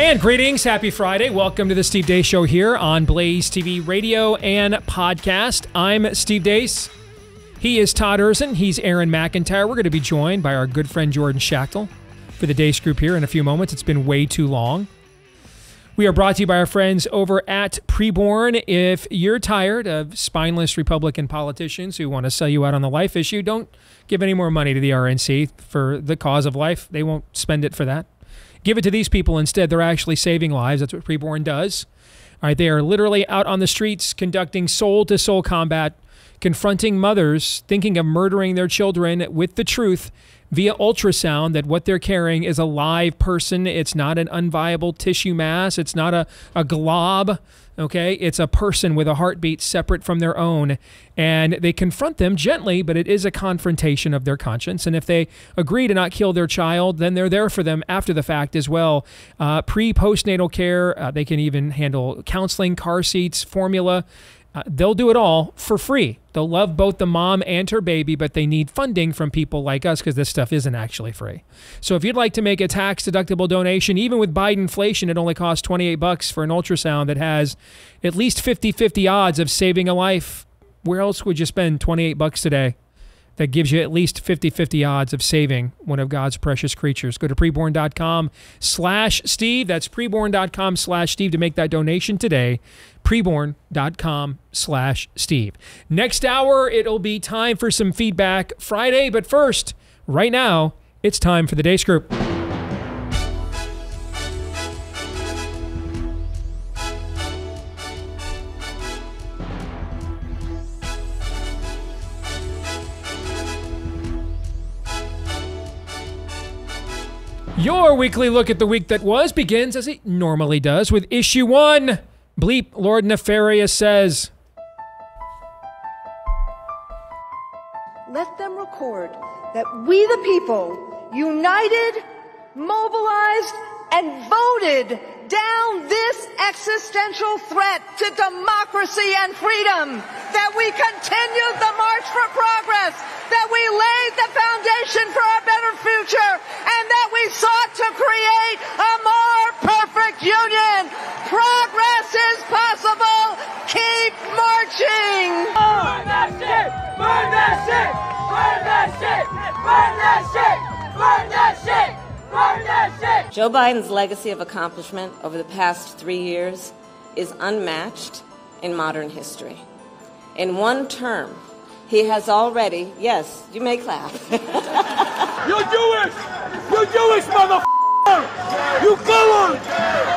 And greetings, happy Friday. Welcome to the Steve Deace Show here on Blaze TV radio and podcast. I'm Steve Deace. He is Todd Erzen. He's Aaron McIntyre. We're going to be joined by our good friend Jordan Schachtel for the Deace Group here in a few moments. It's been way too long. We are brought to you by our friends over at Preborn. If you're tired of spineless Republican politicians who want to sell you out on the life issue, don't give any more money to the RNC for the cause of life. They won't spend it for that. Give it to these people instead. They're actually saving lives. That's what Preborn does. All right, they are literally out on the streets conducting soul-to-soul combat, confronting mothers thinking of murdering their children with the truth via ultrasound that what they're carrying is a live person. It's not an unviable tissue mass. It's not a glob, okay? It's a person with a heartbeat separate from their own. And they confront them gently, but it is a confrontation of their conscience. And if they agree to not kill their child, then they're there for them after the fact as well. Pre-postnatal care, they can even handle counseling, car seats, formula. They'll do it all for free. They'll love both the mom and her baby, but they need funding from people like us because this stuff isn't actually free. So if you'd like to make a tax-deductible donation, even with Bidenflation, it only costs $28 for an ultrasound that has at least 50-50 odds of saving a life. Where else would you spend $28 today that gives you at least 50-50 odds of saving one of God's precious creatures? Go to preborn.com/Steve. That's preborn.com/Steve to make that donation today. Preborn.com/Steve. Next hour, it'll be time for some Feedback Friday. But first, right now, it's time for the Deace Group. Your weekly look at the week that was begins, as it normally does, with Issue 1. Bleep Lord Nefarious says, let them record that we the people, united, mobilized, and voted down this existential threat to democracy and freedom, that we continued the march for progress, that we laid the foundation for a better future, and that we sought to create a more perfect union. Progress is possible. Keep marching. Burn that shit! Burn that shit! Burn that shit! Burn that shit! Burn that shit! Burn that shit! Joe Biden's legacy of accomplishment over the past 3 years is unmatched in modern history. In one term, he has already, yes, you may clap. You're Jewish! You're Jewish, motherfucker! You coward!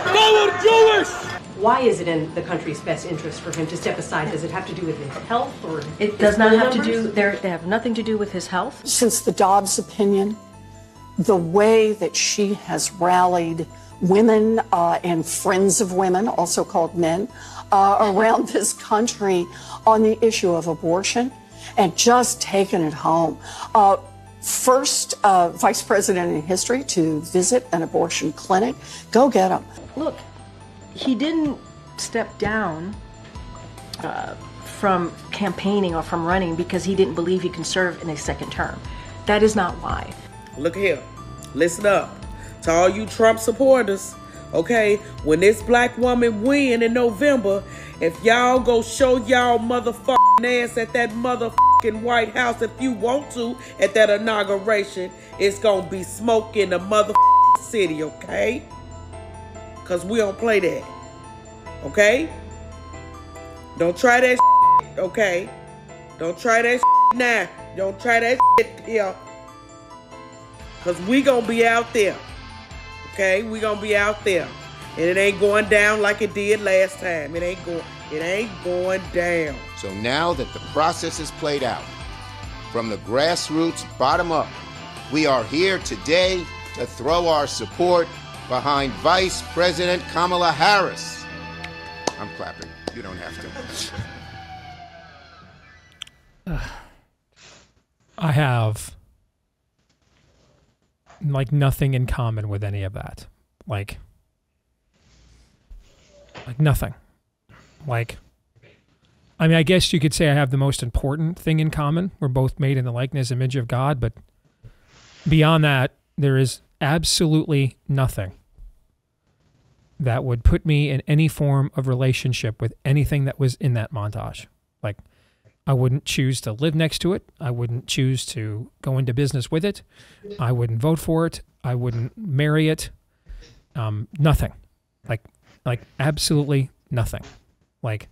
Coward Jewish! Why is it in the country's best interest for him to step aside? Does it have to do with his health or it does not have to do, they have nothing to do with his health? Since the Dobbs opinion, the way that she has rallied women and friends of women, also called men, around this country on the issue of abortion and just taken it home. First vice president in history to visit an abortion clinic. Go get him. Look, he didn't step down from campaigning or from running because he didn't believe he can serve in a second term. That is not why. Look here, listen up to all you Trump supporters, okay? When this black woman win in November, if y'all go show y'all motherfucking ass at that motherfucking White House, if you want to, at that inauguration, it's gonna be smoke in the motherfucking city, okay? Cause we don't play that, okay? Don't try that shit, okay? Don't try that shit now. Don't try that shit here. Cause we gonna be out there, okay? We gonna be out there. And it ain't going down like it did last time. It ain't going down. So now that the process is played out, from the grassroots bottom up, we are here today to throw our support behind Vice President Kamala Harris. I'm clapping. You don't have to. I have nothing in common with any of that. Like nothing. I mean, I guess you could say I have the most important thing in common. We're both made in the likeness and image of God, but beyond that, there is absolutely nothing. that would put me in any form of relationship with anything that was in that montage. Like, I wouldn't choose to live next to it. I wouldn't choose to go into business with it. I wouldn't vote for it. I wouldn't marry it. Nothing. Like absolutely nothing. Like,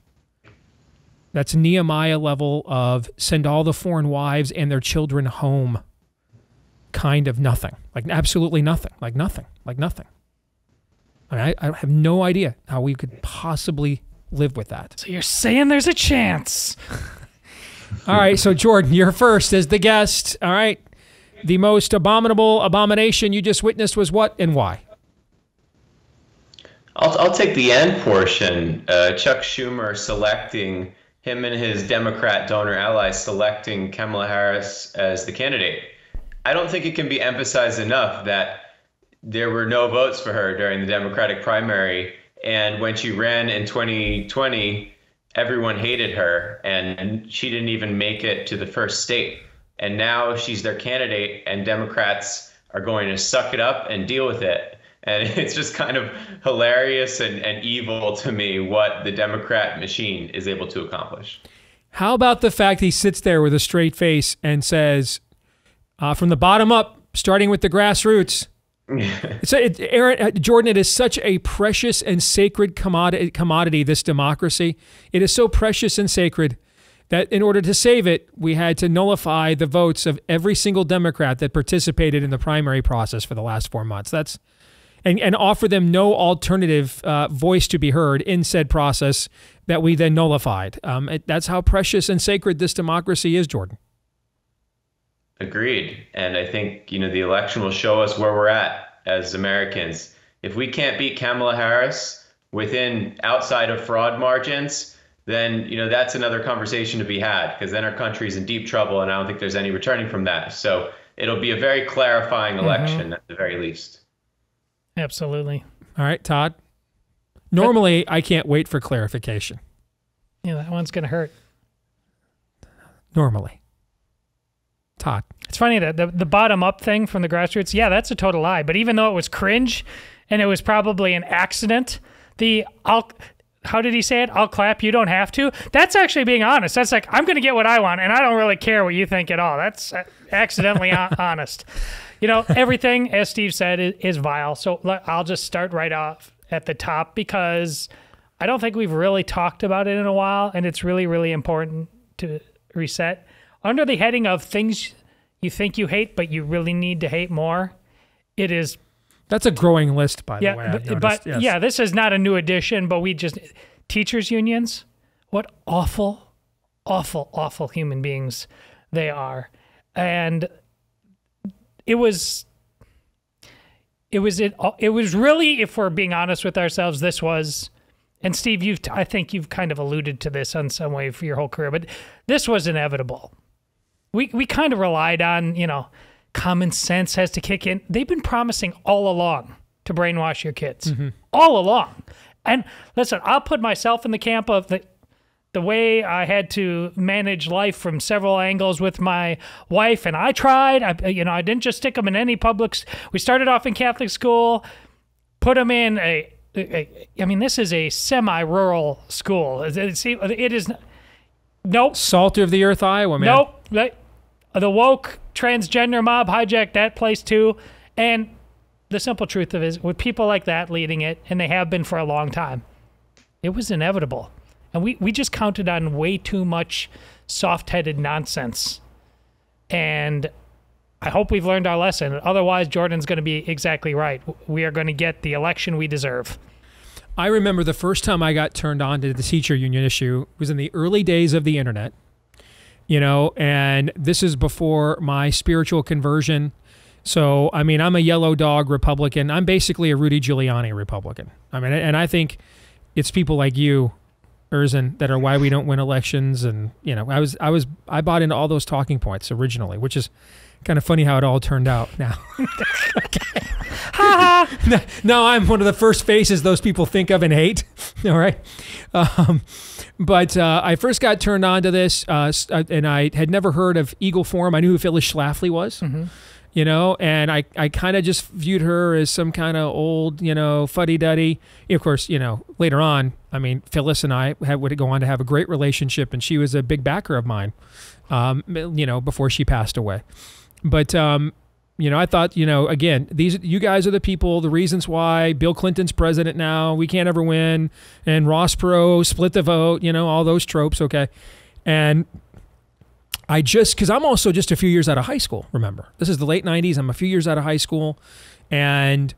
that's Nehemiah level of send all the foreign wives and their children home kind of nothing. Like absolutely nothing. Like nothing. Like nothing. I mean, I have no idea how we could possibly live with that. So you're saying there's a chance. All right, so Jordan, you're first as the guest. All right. The most abominable abomination you just witnessed was what and why? I'll take the end portion. Chuck Schumer selecting, him and his Democrat donor allies selecting Kamala Harris as the candidate. I don't think it can be emphasized enough that there were no votes for her during the Democratic primary. And when she ran in 2020, everyone hated her, and she didn't even make it to the first state. And now she's their candidate, and Democrats are going to suck it up and deal with it. And it's just kind of hilarious and evil to me what the Democrat machine is able to accomplish. How about the fact he sits there with a straight face and says, from the bottom up, starting with the grassroots. Jordan, it is such a precious and sacred commodity, this democracy. It is so precious and sacred that in order to save it, we had to nullify the votes of every single Democrat that participated in the primary process for the last 4 months. And offer them no alternative voice to be heard in said process that we then nullified. That's how precious and sacred this democracy is, Jordan. Agreed. And I think, the election will show us where we're at as Americans. If we can't beat Kamala Harris outside of fraud margins, then, that's another conversation to be had, because then our country's in deep trouble, and I don't think there's any returning from that. So it'll be a very clarifying election at the very least. Absolutely. All right, Todd. Normally, I can't wait for clarification. Yeah, that one's going to hurt. Normally. Todd. It's funny that the bottom-up thing from the grassroots, yeah, that's a total lie. But even though it was cringe and it was probably an accident, how did he say it? I'll clap, you don't have to. That's actually being honest. That's like, I'm going to get what I want, and I don't really care what you think at all. That's accidentally honest. Everything, as Steve said, is vile. So I'll just start right off at the top, because I don't think we've really talked about it in a while, and it's really, really important to reset. Under the heading of things you think you hate, but you really need to hate more, it is... That's a growing list, by the way. But yes. Yeah, this is not a new addition, but teachers' unions, what awful, awful, awful human beings they are. And it was really, if we're being honest with ourselves, this was, and Steve, I think you've kind of alluded to this in some way for your whole career, but this was inevitable. We kind of relied on, common sense has to kick in. They've been promising all along to brainwash your kids, all along. And listen, I'll put myself in the camp of the way I had to manage life from several angles with my wife, and I tried. I didn't just stick them in any public. We started off in Catholic school, put them in this is a semi-rural school. It is. Nope. Salter of the earth, Iowa, man. Nope. The woke transgender mob hijacked that place too. And the simple truth of it is, with people like that leading it, and they have been for a long time, it was inevitable. And we just counted on way too much soft-headed nonsense. And I hope we've learned our lesson. Otherwise, Jordan's going to be exactly right. We are going to get the election we deserve. I remember the first time I got turned on to the teacher union issue was in the early days of the internet, and this is before my spiritual conversion. So, I'm a yellow dog Republican. I'm basically a Rudy Giuliani Republican. And I think it's people like you, Erzin, that are why we don't win elections. And, I bought into all those talking points originally, which is kind of funny how it all turned out now. Now I'm one of the first faces those people think of and hate. All right. But I first got turned on to this, and I had never heard of Eagle Forum. I knew who Phyllis Schlafly was. you know, and I kind of just viewed her as some kind of old, you know, fuddy-duddy. Of course, you know, later on, I mean, Phyllis and I would go on to have a great relationship, and she was a big backer of mine, you know, before she passed away. But, you know, I thought, you know, again, you guys are the people, the reasons why Bill Clinton's president now, we can't ever win, and Ross Perot split the vote, you know, all those tropes, okay? And because I'm also just a few years out of high school, remember. This is the late 90s. I'm a few years out of high school. And,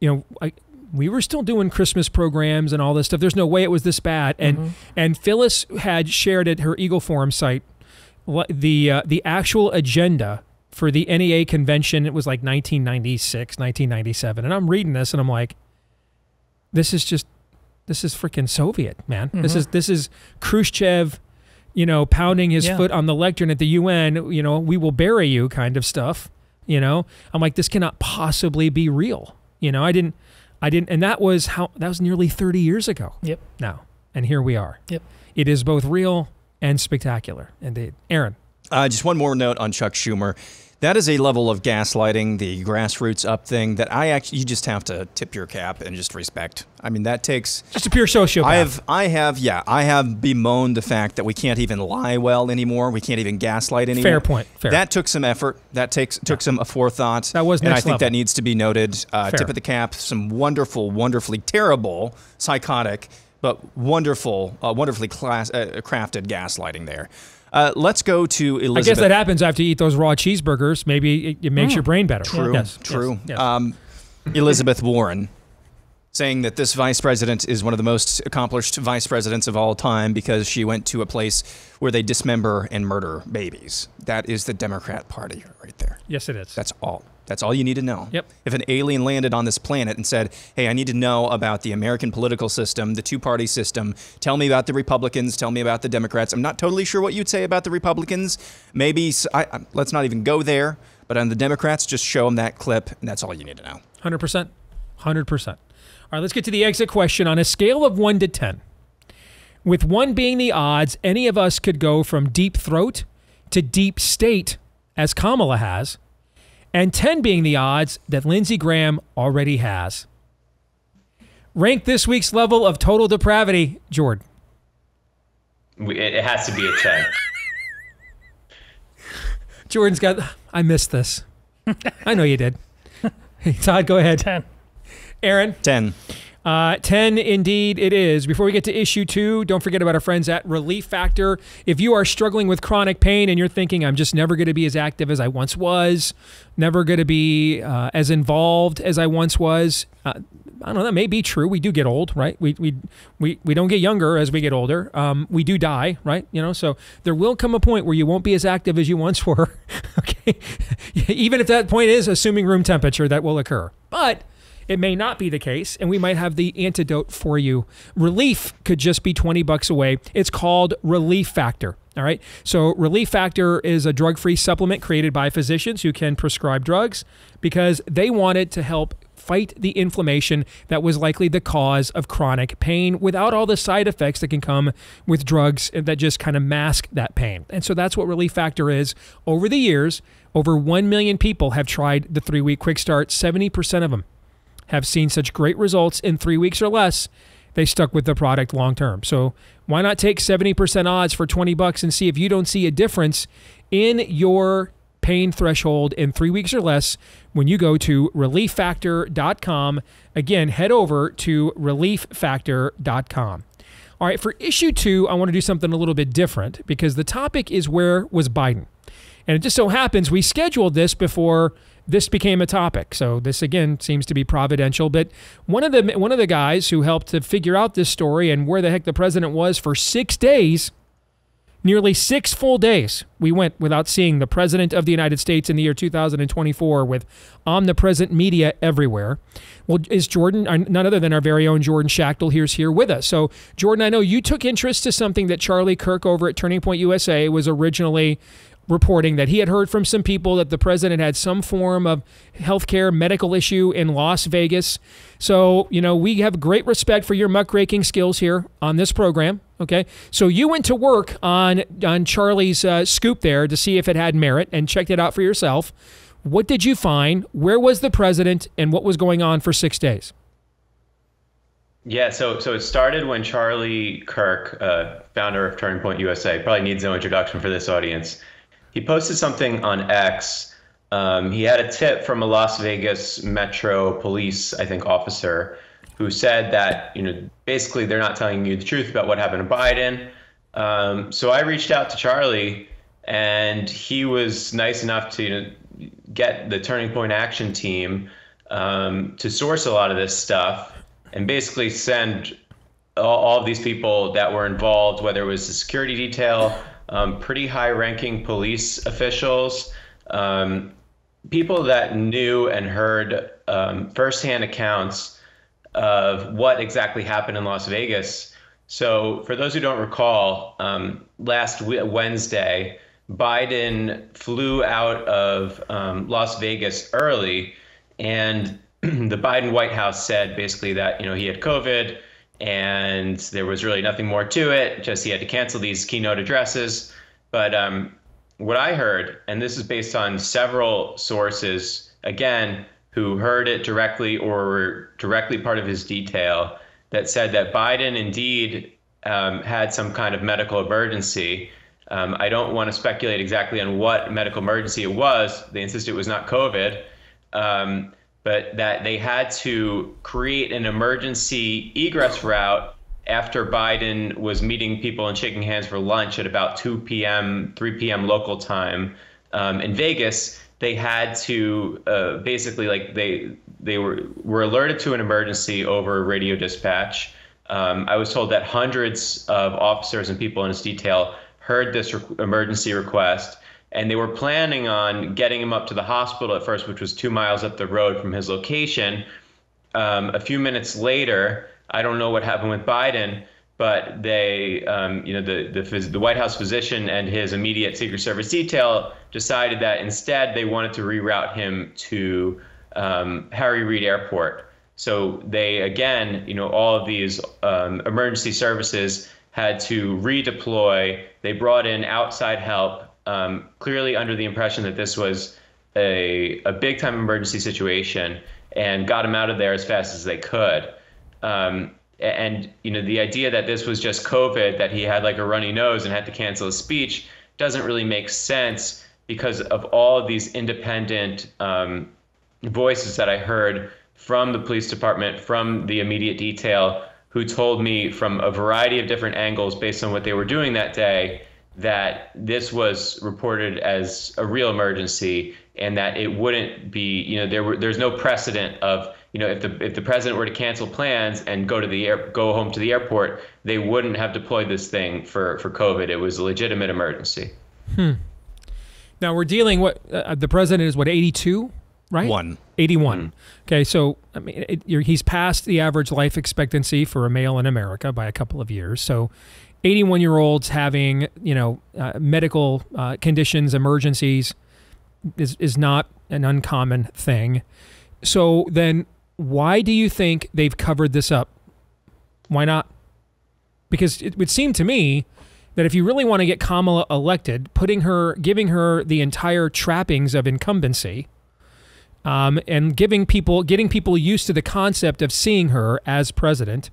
you know, we were still doing Christmas programs and all this stuff. There's no way it was this bad. And Phyllis had shared at her Eagle Forum site the actual agenda for the NEA convention. It was like 1996, 1997. And I'm reading this and I'm like, this is freaking Soviet, man. This is Khrushchev, you know, pounding his foot on the lectern at the UN, you know, we will bury you kind of stuff, you know. I'm like, this cannot possibly be real. You know, I didn't, and that was nearly 30 years ago. Yep. Now, and here we are. Yep. It is both real and spectacular, indeed. Aaron. Just one more note on Chuck Schumer. That is a level of gaslighting, the grassroots up thing, that you just have to tip your cap and just respect. I mean, that takes just a pure sociopath. I have bemoaned the fact that we can't even lie well anymore. We can't even gaslight anymore. Fair point. Fair. That took some effort. That took some forethought. That was next and I think level. that needs to be noted. Tip of the cap. Some wonderfully terrible, psychotic, but wonderfully crafted gaslighting there. Let's go to Elizabeth. I guess that happens after you eat those raw cheeseburgers. Maybe it makes your brain better. True. Yes. True. Yes. Elizabeth Warren saying that this vice president is one of the most accomplished vice presidents of all time because she went to a place where they dismember and murder babies. That is the Democrat Party right there. Yes, it is. That's all. That's all you need to know. Yep. If an alien landed on this planet and said, hey, I need to know about the American political system, the two-party system, tell me about the Republicans, tell me about the Democrats. I'm not totally sure what you'd say about the Republicans. Maybe, let's not even go there. But on the Democrats, just show them that clip, and that's all you need to know. 100%. 100%. All right, let's get to the exit question. On a scale of 1 to 10, with 1 being the odds, any of us could go from deep throat to deep state, as Kamala has, and 10 being the odds that Lindsey Graham already has. Rank this week's level of total depravity, Jordan. It has to be a 10. Jordan's got, I missed this. I know you did. Hey, Todd, go ahead. 10. Aaron? 10. 10 indeed it is. Before we get to issue 2, don't forget about our friends at Relief Factor. If you are struggling with chronic pain and you're thinking, I'm just never going to be as active as I once was, never going to be as involved as I once was, I don't know, that may be true. We do get old, right? We don't get younger as we get older. We do die, right? You know, so there will come a point where you won't be as active as you once were. Okay, even if that point is assuming room temperature, that will occur. But it may not be the case, and we might have the antidote for you. Relief could just be $20 away. It's called Relief Factor. All right. So Relief Factor is a drug-free supplement created by physicians who can prescribe drugs because they wanted to help fight the inflammation that was likely the cause of chronic pain without all the side effects that can come with drugs that just kind of mask that pain. And so that's what Relief Factor is. Over the years, over 1 million people have tried the 3-week quick start. 70% of them have seen such great results in 3 weeks or less, they stuck with the product long term. So why not take 70% odds for $20 and see if you don't see a difference in your pain threshold in 3 weeks or less when you go to relieffactor.com. Again, head over to relieffactor.com. All right, for issue 2, I want to do something a little bit different because the topic is where was Biden? And it just so happens we scheduled this before this became a topic. So this, again, seems to be providential. But one of the guys who helped to figure out this story and where the heck the president was for 6 days, nearly 6 full days, we went without seeing the president of the United States in the year 2024 with omnipresent media everywhere. Well, is Jordan, none other than our very own Jordan Schachtel, here with us. So, Jordan, I know you took interest to something that Charlie Kirk over at Turning Point USA was originally reporting, that he had heard from some people that the president had some form of healthcare medical issue in Las Vegas. So, you know, we have great respect for your muckraking skills here on this program. Okay. So you went to work on Charlie's scoop there to see if it had merit and checked it out for yourself. What did you find? Where was the president, and what was going on for 6 days? Yeah, so it started when Charlie Kirk, founder of Turning Point USA, probably needs no introduction for this audience. He posted something on X. He had a tip from a Las Vegas Metro police, I think, officer, who said that, basically they're not telling you the truth about what happened to Biden. So I reached out to Charlie, and he was nice enough to get the Turning Point Action team to source a lot of this stuff and basically send all of these people that were involved, whether it was the security detail, pretty high-ranking police officials, people that knew and heard firsthand accounts of what exactly happened in Las Vegas. So for those who don't recall, last Wednesday, Biden flew out of Las Vegas early, and the Biden White House said basically that, he had COVID and there was really nothing more to it, just he had to cancel these keynote addresses. But what I heard, and this is based on several sources, again, who heard it directly or were directly part of his detail, that said that Biden indeed had some kind of medical emergency. I don't want to speculate exactly on what medical emergency it was. They insisted it was not COVID. But that they had to create an emergency egress route after Biden was meeting people and shaking hands for lunch at about 2 p.m., 3 p.m. local time in Vegas. They had to basically, they were alerted to an emergency over radio dispatch. I was told that hundreds of officers and people in his detail heard this emergency request, and they were planning on getting him up to the hospital at first, which was 2 miles up the road from his location. A few minutes later, I don't know what happened with Biden, but they, the White House physician and his immediate Secret Service detail decided that instead they wanted to reroute him to Harry Reid Airport. So they, again, all of these emergency services had to redeploy. They brought in outside help, clearly under the impression that this was a big time emergency situation, and got him out of there as fast as they could. And the idea that this was just COVID, that he had like a runny nose and had to cancel his speech, doesn't really make sense because of all of these independent voices that I heard from the police department, from the immediate detail, who told me from a variety of different angles based on what they were doing that day, that this was reported as a real emergency, and that it wouldn't be, there's no precedent of, if the president were to cancel plans and go home to the airport, they wouldn't have deployed this thing for COVID. It was a legitimate emergency. Now we're dealing the president is 82, right? 81. Mm-hmm. Okay, so I mean, he's past the average life expectancy for a male in America by a couple of years. So 81-year-olds having, medical conditions, emergencies is not an uncommon thing. So then why do you think they've covered this up? Why not? Because it would seem to me that if you really want to get Kamala elected, giving her the entire trappings of incumbency, and getting people used to the concept of seeing her as president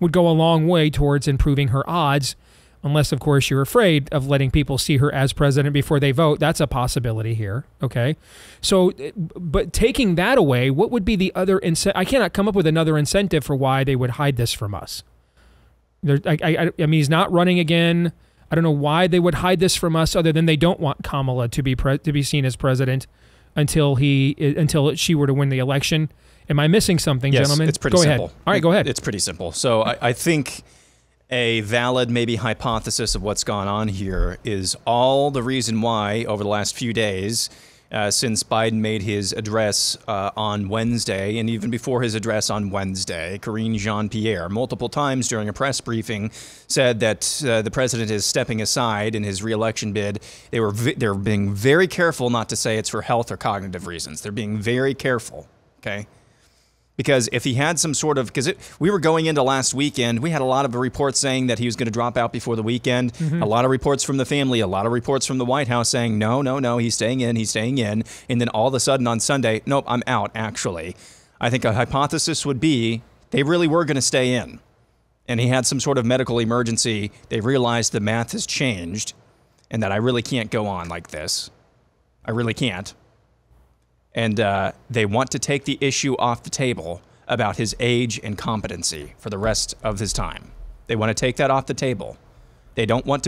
would go a long way towards improving her odds, unless, of course, you're afraid of letting people see her as president before they vote. That's a possibility here, okay? So, but taking that away, what would be the other incentive? I cannot come up with another incentive for why they would hide this from us. I mean, he's not running again. I don't know why they would hide this from us other than they don't want Kamala to be seen as president until she were to win the election. Am I missing something, gentlemen? It's pretty simple. All right, go ahead. It's pretty simple. So I think a valid maybe hypothesis of what's gone on here is all the reason why over the last few days, since Biden made his address on Wednesday, and even before his address on Wednesday, Karine Jean-Pierre multiple times during a press briefing said that the president is stepping aside in his re-election bid. They're being very careful not to say it's for health or cognitive reasons. They're being very careful, okay? Because if he had some sort of, we were going into last weekend, we had a lot of reports saying that he was going to drop out before the weekend. Mm-hmm. A lot of reports from the family, a lot of reports from the White House saying, no, he's staying in. And then all of a sudden on Sunday, nope, I'm out, actually. I think a hypothesis would be they really were going to stay in. And he had some sort of medical emergency. They realized the math has changed and that I really can't go on like this. I really can't. And they want to take the issue off the table about his age and competency for the rest of his time. They want to take that off the table. They don't want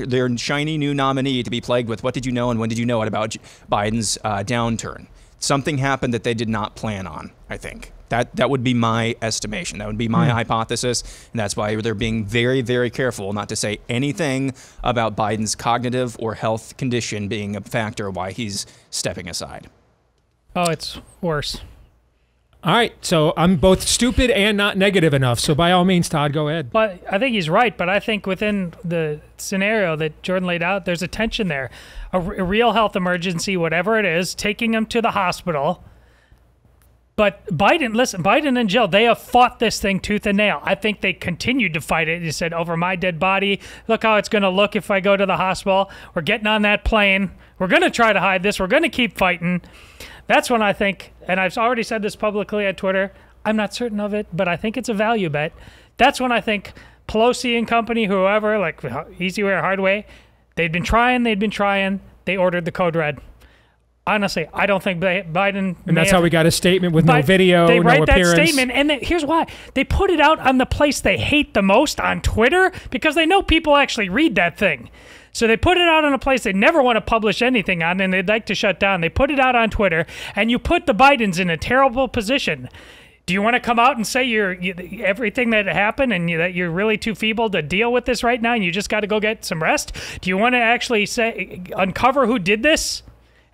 their shiny new nominee to be plagued with what did you know and when did you know it about Biden's downturn. Something happened that they did not plan on, I think. That would be my estimation. That would be my hypothesis. And that's why they're being very, very careful not to say anything about Biden's cognitive or health condition being a factor why he's stepping aside. Oh, it's worse. All right, so I'm both stupid and not negative enough. So by all means, Todd, go ahead. But I think he's right. But I think within the scenario that Jordan laid out, there's a tension there. A real health emergency, whatever it is, taking him to the hospital. But Biden and Jill, they have fought this thing tooth and nail. I think they continued to fight it. He said, over my dead body, look how it's going to look if I go to the hospital. We're getting on that plane. We're going to try to hide this. We're going to keep fighting. That's when I think, and I've already said this publicly on Twitter, I'm not certain of it, but I think it's a value bet. That's when I think Pelosi and company, whoever, like Easy Way or Hard Way, they'd been trying, they ordered the code red. Honestly, I don't think Biden... And that's how we got a statement with no video, they no appearance. They write that statement, and here's why. They put it out on the place they hate the most, on Twitter, because they know people actually read that thing. So they put it out on a place they never want to publish anything on, and they'd like to shut down. They put it out on Twitter, and you put the Bidens in a terrible position. Do you want to come out and say everything that happened and that you're really too feeble to deal with this right now and you just got to go get some rest? Do you want to actually uncover who did this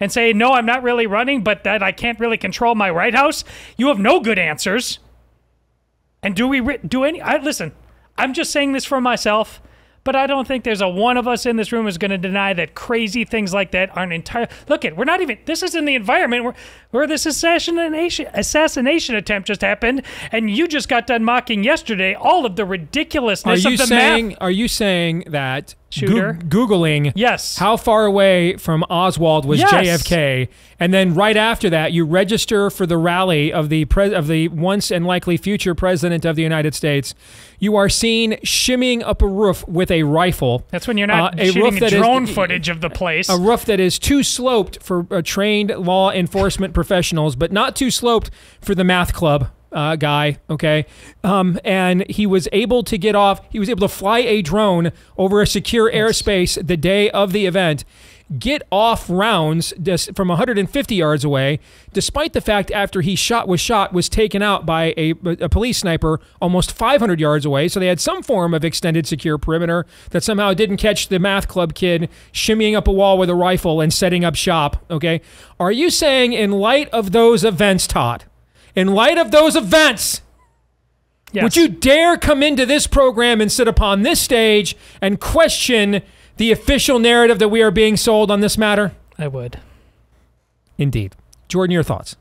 and say, no, I'm not really running, but that I can't really control my White House? You have no good answers. And do we do any... Listen, I'm just saying this for myself. But I don't think there's a one of us in this room who's going to deny that crazy things like that aren't entire. Look, we're not even. This is in the environment where this assassination attempt just happened, and you just got done mocking yesterday all of the ridiculousness of the math. Are you saying that shooter Googling how far away from Oswald was JFK, and then right after that you register for the rally of the once and likely future president of the United States? You are seen shimmying up a roof with a rifle. That's when you're not shooting drone footage of the place. A roof that is too sloped for trained law enforcement professionals, but not too sloped for the math club guy, okay? And he was able to get off. He was able to fly a drone over a secure airspace the day of the event, get off rounds from 150 yards away, despite the fact after he was taken out by a police sniper almost 500 yards away. So they had some form of extended secure perimeter that somehow didn't catch the math club kid shimmying up a wall with a rifle and setting up shop, okay? Are you saying in light of those events, Todd, in light of those events, would you dare come into this program and sit upon this stage and question the official narrative that we are being sold on this matter? I would. Indeed. Jordan, your thoughts?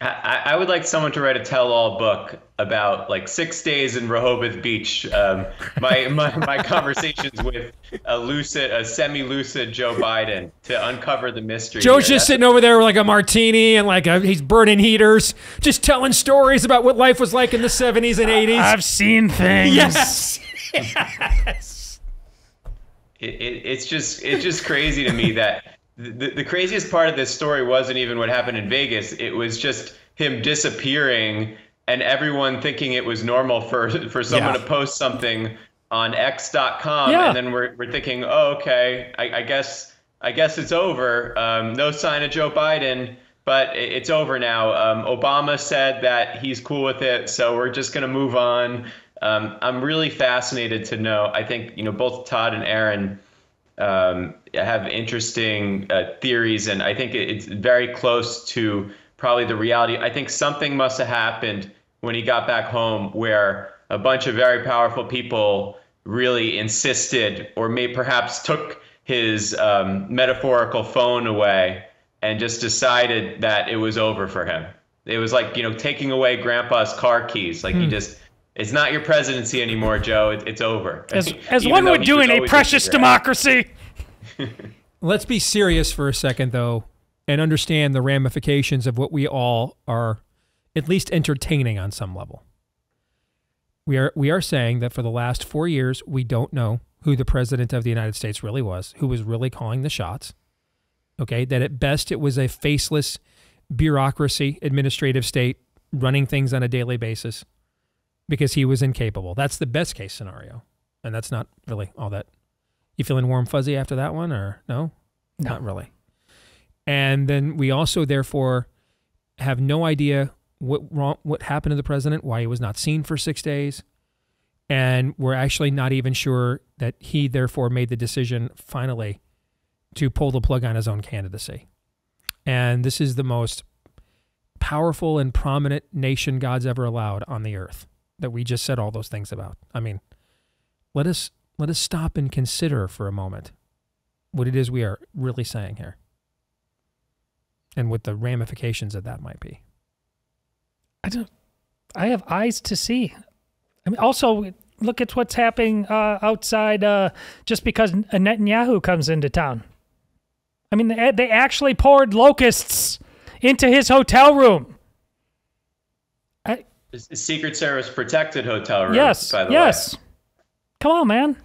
I would like someone to write a tell-all book about like 6 days in Rehoboth Beach. My conversations with a semi-lucid Joe Biden to uncover the mystery. Joe's just sitting over there with like a martini and he's burning heaters, just telling stories about what life was like in the 70s and 80s. I've seen things. Yes. Yes. It's just crazy to me that the craziest part of this story wasn't even what happened in Vegas. It was just him disappearing and everyone thinking it was normal for someone to post something on X.com. Yeah. And then we're thinking, oh, okay, I guess it's over. No sign of Joe Biden, but it's over now. Obama said that he's cool with it, so we're just going to move on. I'm really fascinated to know. I think, both Todd and Aaron have interesting theories, and I think it's very close to probably the reality. I think something must have happened when he got back home where a bunch of very powerful people really insisted, or perhaps took his metaphorical phone away and just decided that it was over for him. It was like, taking away grandpa's car keys. Like it's not your presidency anymore, Joe. It's over. As one would do in a precious democracy. Let's be serious for a second, though, and understand the ramifications of what we all are at least entertaining on some level. We are saying that for the last 4 years, we don't know who the president of the United States really was, who was really calling the shots. Okay, that at best it was a faceless bureaucracy, administrative state running things on a daily basis because he was incapable. That's the best case scenario. And that's not really all that. You feeling warm fuzzy after that one, or no? Not really. And then we also, therefore, have no idea what happened to the president, why he was not seen for 6 days. And we're actually not even sure that he, therefore, made the decision finally to pull the plug on his own candidacy. And this is the most powerful and prominent nation God's ever allowed on the earth that we just said all those things about. I mean, let us stop and consider for a moment what it is we are really saying here and what the ramifications of that might be. I have eyes to see. I mean, also, look at what's happening outside just because Netanyahu comes into town. I mean, they actually poured locusts into his hotel room. The Secret Service protected hotel room, yes, by the yes. way. Come on, man.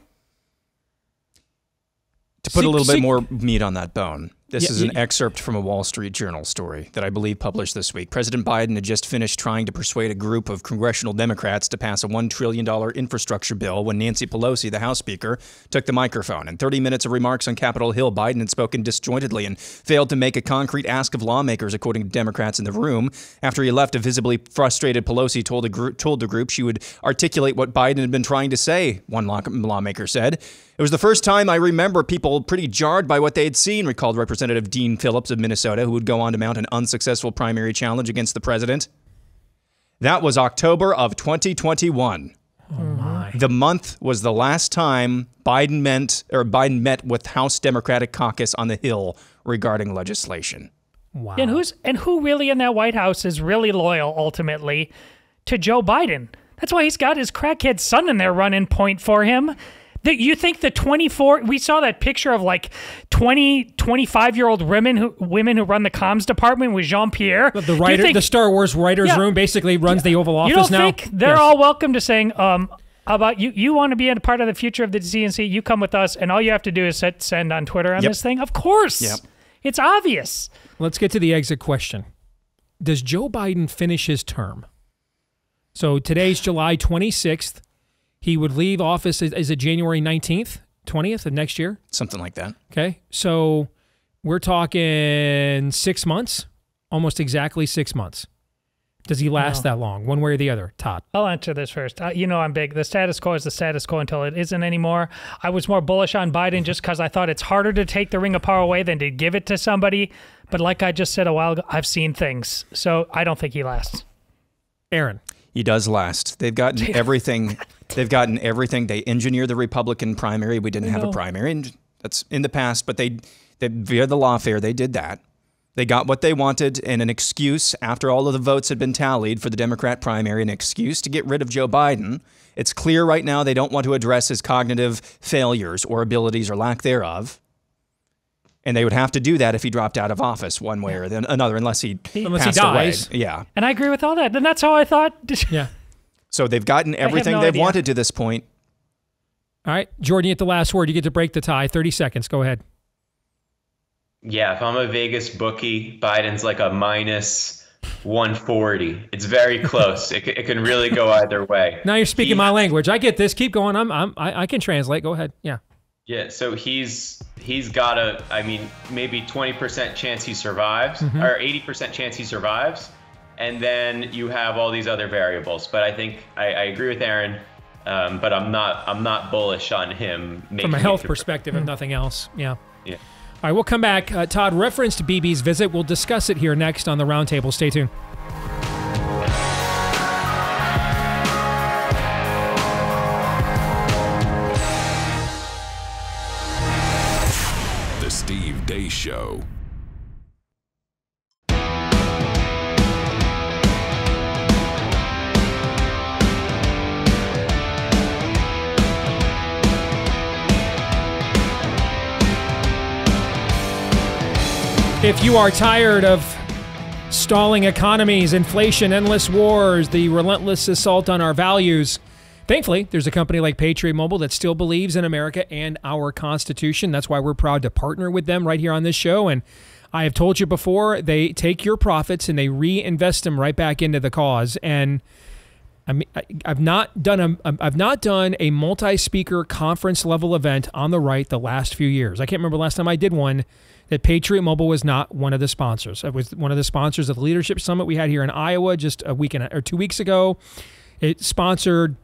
To put a little bit more meat on that bone, this is an excerpt from a Wall Street Journal story that I believe published this week. President Biden had just finished trying to persuade a group of congressional Democrats to pass a $1 trillion infrastructure bill when Nancy Pelosi, the House Speaker, took the microphone. In 30 minutes of remarks on Capitol Hill, Biden had spoken disjointedly and failed to make a concrete ask of lawmakers, according to Democrats in the room. After he left, a visibly frustrated Pelosi told the group she would articulate what Biden had been trying to say, one lawmaker said. It was the first time I remember people pretty jarred by what they had seen, recalled Representative Dean Phillips of Minnesota, who would go on to mount an unsuccessful primary challenge against the president. That was October of 2021. Oh my. The month was the last time Biden met with House Democratic Caucus on the Hill regarding legislation. Wow. And who really in that White House is really loyal ultimately to Joe Biden? That's why he's got his crackhead son in there running point for him. You think the 24, we saw that picture of like 20, 25-year-old women who run the comms department with Jean-Pierre. The Star Wars writer's room basically runs the Oval Office now. You don't think they're all welcome to saying, about you want to be a part of the future of the DNC, you come with us, and all you have to do is hit send on Twitter on this thing? Of course. Yep. It's obvious. Let's get to the exit question. Does Joe Biden finish his term? So today's July 26th. He would leave office, is it January 19th, 20th of next year? Something like that. Okay. So we're talking 6 months, almost exactly 6 months. Does he last that long, one way or the other? Todd? I'll answer this first. I'm big. The status quo is the status quo until it isn't anymore. I was more bullish on Biden just because I thought it's harder to take the ring of power away than to give it to somebody. But like I just said a while ago, I've seen things. So I don't think he lasts. Aaron? He does last. They've gotten everything. They've gotten everything. They engineered the Republican primary. We didn't have a primary, and that's in the past. But they via the lawfare, they did that. They got what they wanted, and an excuse after all of the votes had been tallied for the Democrat primary, an excuse to get rid of Joe Biden. It's clear right now they don't want to address his cognitive failures or abilities or lack thereof. And they would have to do that if he dropped out of office one way or another, unless he passed away. Yeah. And I agree with all that. And that's how I thought. Yeah. So they've gotten everything they've wanted to this point. All right. Jordan, you get the last word. You get to break the tie. 30 seconds. Go ahead. Yeah, if I'm a Vegas bookie, Biden's like a minus 140. It's very close. It can really go either way. Now you're speaking my language. I get this. Keep going. I can translate. Go ahead. Yeah. Yeah, so he's got maybe 20% chance he survives, or 80% chance he survives, and then you have all these other variables. But I think I agree with Aaron, but I'm not bullish on him making from a health perspective, if nothing else. Yeah. Yeah. All right, we'll come back. Todd referenced BB's visit. We'll discuss it here next on the Roundtable. Stay tuned. Steve Deace Show. If you are tired of stalling economies, inflation, endless wars, the relentless assault on our values, thankfully, there's a company like Patriot Mobile that still believes in America and our Constitution. That's why we're proud to partner with them right here on this show. And I have told you before, they take your profits and they reinvest them right back into the cause. And I mean, I've not done a multi-speaker conference level event on the right the last few years. I can't remember the last time I did one that Patriot Mobile was not one of the sponsors. It was one of the sponsors of the Leadership Summit we had here in Iowa just a week or 2 weeks ago. It sponsored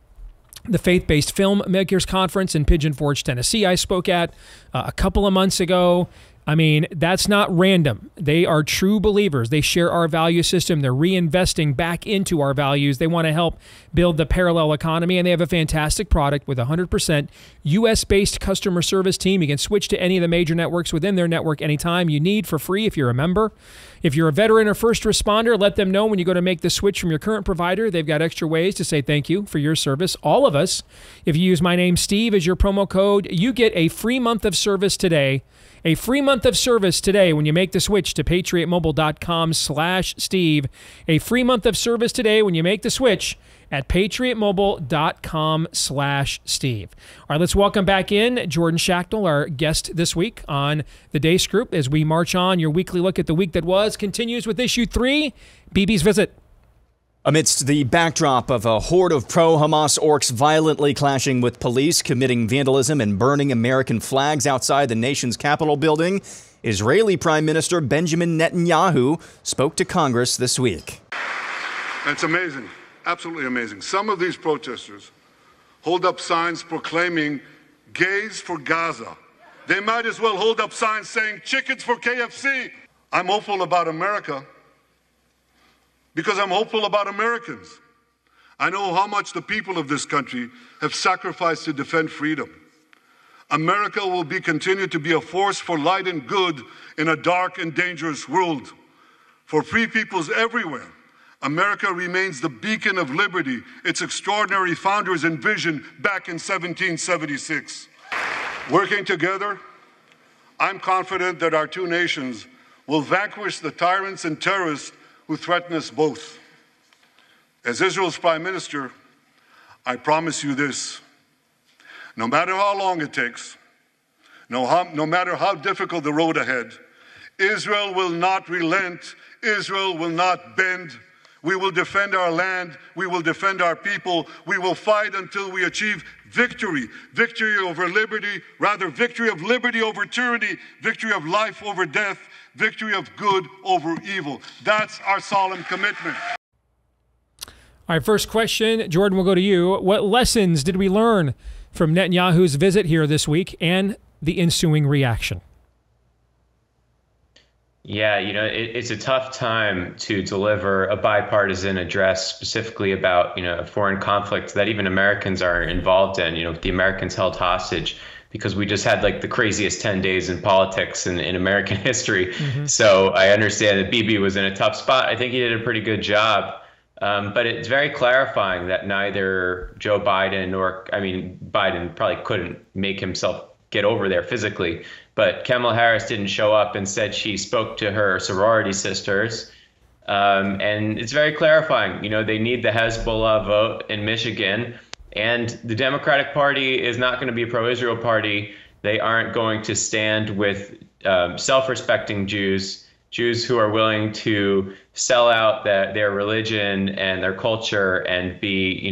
the Faith-Based Filmmakers Conference in Pigeon Forge, Tennessee, I spoke at a couple of months ago. I mean, that's not random. They are true believers. They share our value system. They're reinvesting back into our values. They want to help build the parallel economy, and they have a fantastic product with 100% U.S.-based customer service team. You can switch to any of the major networks within their network anytime you need for free if you're a member. If you're a veteran or first responder, let them know when you go to make the switch from your current provider. They've got extra ways to say thank you for your service. All of us, if you use my name, Steve, as your promo code, you get a free month of service today. A free month of service today when you make the switch to patriotmobile.com/Steve. A free month of service today when you make the switch at patriotmobile.com/Steve. All right, let's welcome back in Jordan Schachtel, our guest this week on the Deace Group. As we march on, your weekly look at the week that was continues with issue 3, Bibi's visit. Amidst the backdrop of a horde of pro-Hamas orcs violently clashing with police, committing vandalism and burning American flags outside the nation's Capitol building, Israeli Prime Minister Benjamin Netanyahu spoke to Congress this week. It's amazing, absolutely amazing. Some of these protesters hold up signs proclaiming gays for Gaza. They might as well hold up signs saying chickens for KFC. I'm hopeful about America, because I'm hopeful about Americans. I know how much the people of this country have sacrificed to defend freedom. America will continue to be a force for light and good in a dark and dangerous world. For free peoples everywhere, America remains the beacon of liberty its extraordinary founders envisioned back in 1776. Working together, I'm confident that our two nations will vanquish the tyrants and terrorists who threaten us both. As Israel's Prime Minister, I promise you this: no matter how long it takes, no matter how difficult the road ahead, Israel will not relent, Israel will not bend. We will defend our land, we will defend our people, we will fight until we achieve victory. Victory over liberty, rather victory of liberty over tyranny, victory of life over death, victory of good over evil. That's our solemn commitment. All right, first question, Jordan, we'll go to you. What lessons did we learn from Netanyahu's visit here this week and the ensuing reaction? Yeah, it's a tough time to deliver a bipartisan address specifically about, a foreign conflict that even Americans are involved in, with the Americans held hostage, because we just had the craziest 10 days in politics in American history. Mm-hmm. So I understand that Bibi was in a tough spot. I think he did a pretty good job. But it's very clarifying that neither Joe Biden Biden probably couldn't make himself get over there physically, but Kamala Harris didn't show up and said she spoke to her sorority sisters. And it's very clarifying. They need the Hezbollah vote in Michigan, and the Democratic Party is not going to be a pro-Israel party. They aren't going to stand with self-respecting Jews who are willing to sell out their religion and their culture and be,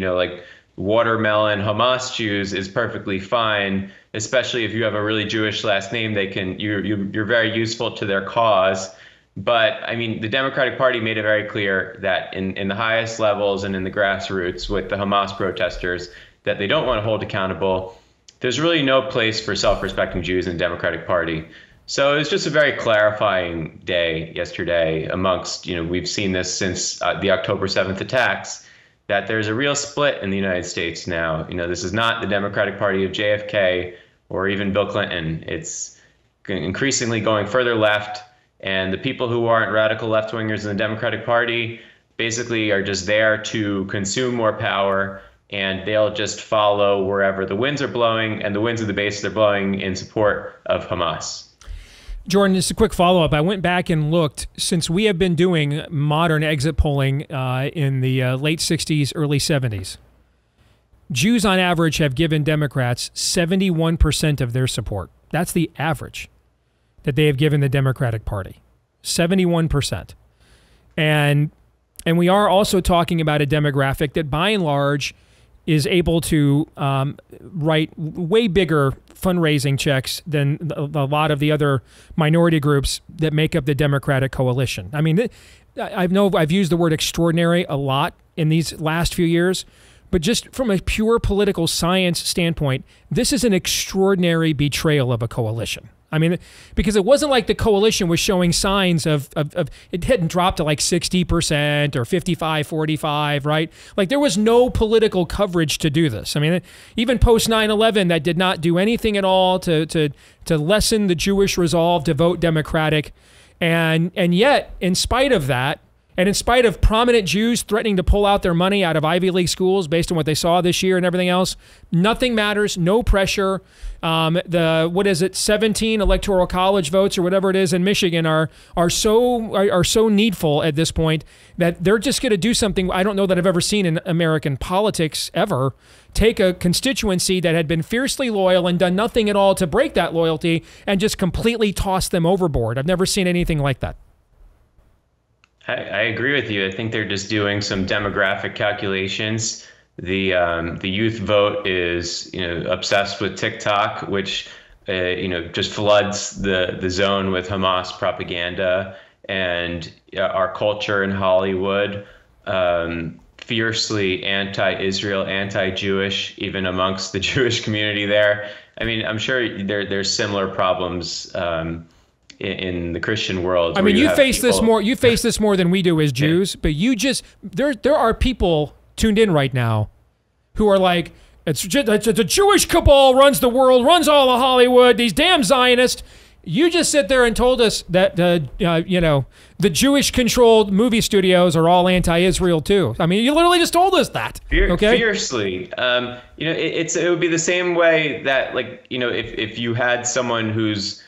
watermelon Hamas Jews is perfectly fine, especially if you have a really Jewish last name. You're very useful to their cause. But the Democratic Party made it very clear that in the highest levels and in the grassroots with the Hamas protesters that they don't want to hold accountable. There's really no place for self-respecting Jews in the Democratic Party. So it was just a very clarifying day yesterday amongst, we've seen this since the October 7th attacks, that there's a real split in the United States now. This is not the Democratic Party of JFK or even Bill Clinton. It's increasingly going further left, and the people who aren't radical left-wingers in the Democratic Party basically are just there to consume more power, and they'll just follow wherever the winds are blowing, and the winds of the base they're blowing in support of Hamas. Jordan, just a quick follow-up. I went back and looked. Since we have been doing modern exit polling in the late 60s, early 70s, Jews on average have given Democrats 71% of their support. That's the average that they have given the Democratic Party. 71%. And we are also talking about a demographic that by and large is able to write way bigger fundraising checks than a lot of the other minority groups that make up the Democratic coalition. I mean, I've used the word extraordinary a lot in these last few years, but just from a pure political science standpoint, this is an extraordinary betrayal of a coalition. I mean, because it wasn't like the coalition was showing signs of it hadn't dropped to like 60% or 55-45, right? Like there was no political coverage to do this. I mean, even post 9/11, that did not do anything at all to lessen the Jewish resolve to vote Democratic. And yet, in spite of that, and in spite of prominent Jews threatening to pull out their money out of Ivy League schools based on what they saw this year and everything else, nothing matters, no pressure. 17 electoral college votes or whatever it is in Michigan are so needful at this point that they're just going to do something I don't know that I've ever seen in American politics ever. Take a constituency that had been fiercely loyal and done nothing at all to break that loyalty and just completely toss them overboard. I've never seen anything like that. I agree with you. I think they're just doing some demographic calculations. The youth vote is obsessed with TikTok, which just floods the zone with Hamas propaganda, and our culture in Hollywood fiercely anti-Israel, anti-Jewish, even amongst the Jewish community there. I mean, I'm sure there's similar problems in the Christian world. I mean, you face this more than we do as Jews, but there are people tuned in right now who are like, it's a Jewish cabal runs the world, runs all of Hollywood, these damn Zionists. You just sit there and told us that the Jewish-controlled movie studios are all anti-Israel too. I mean, you literally just told us that. Okay? Fiercely. It would be the same way that, like, if you had someone who's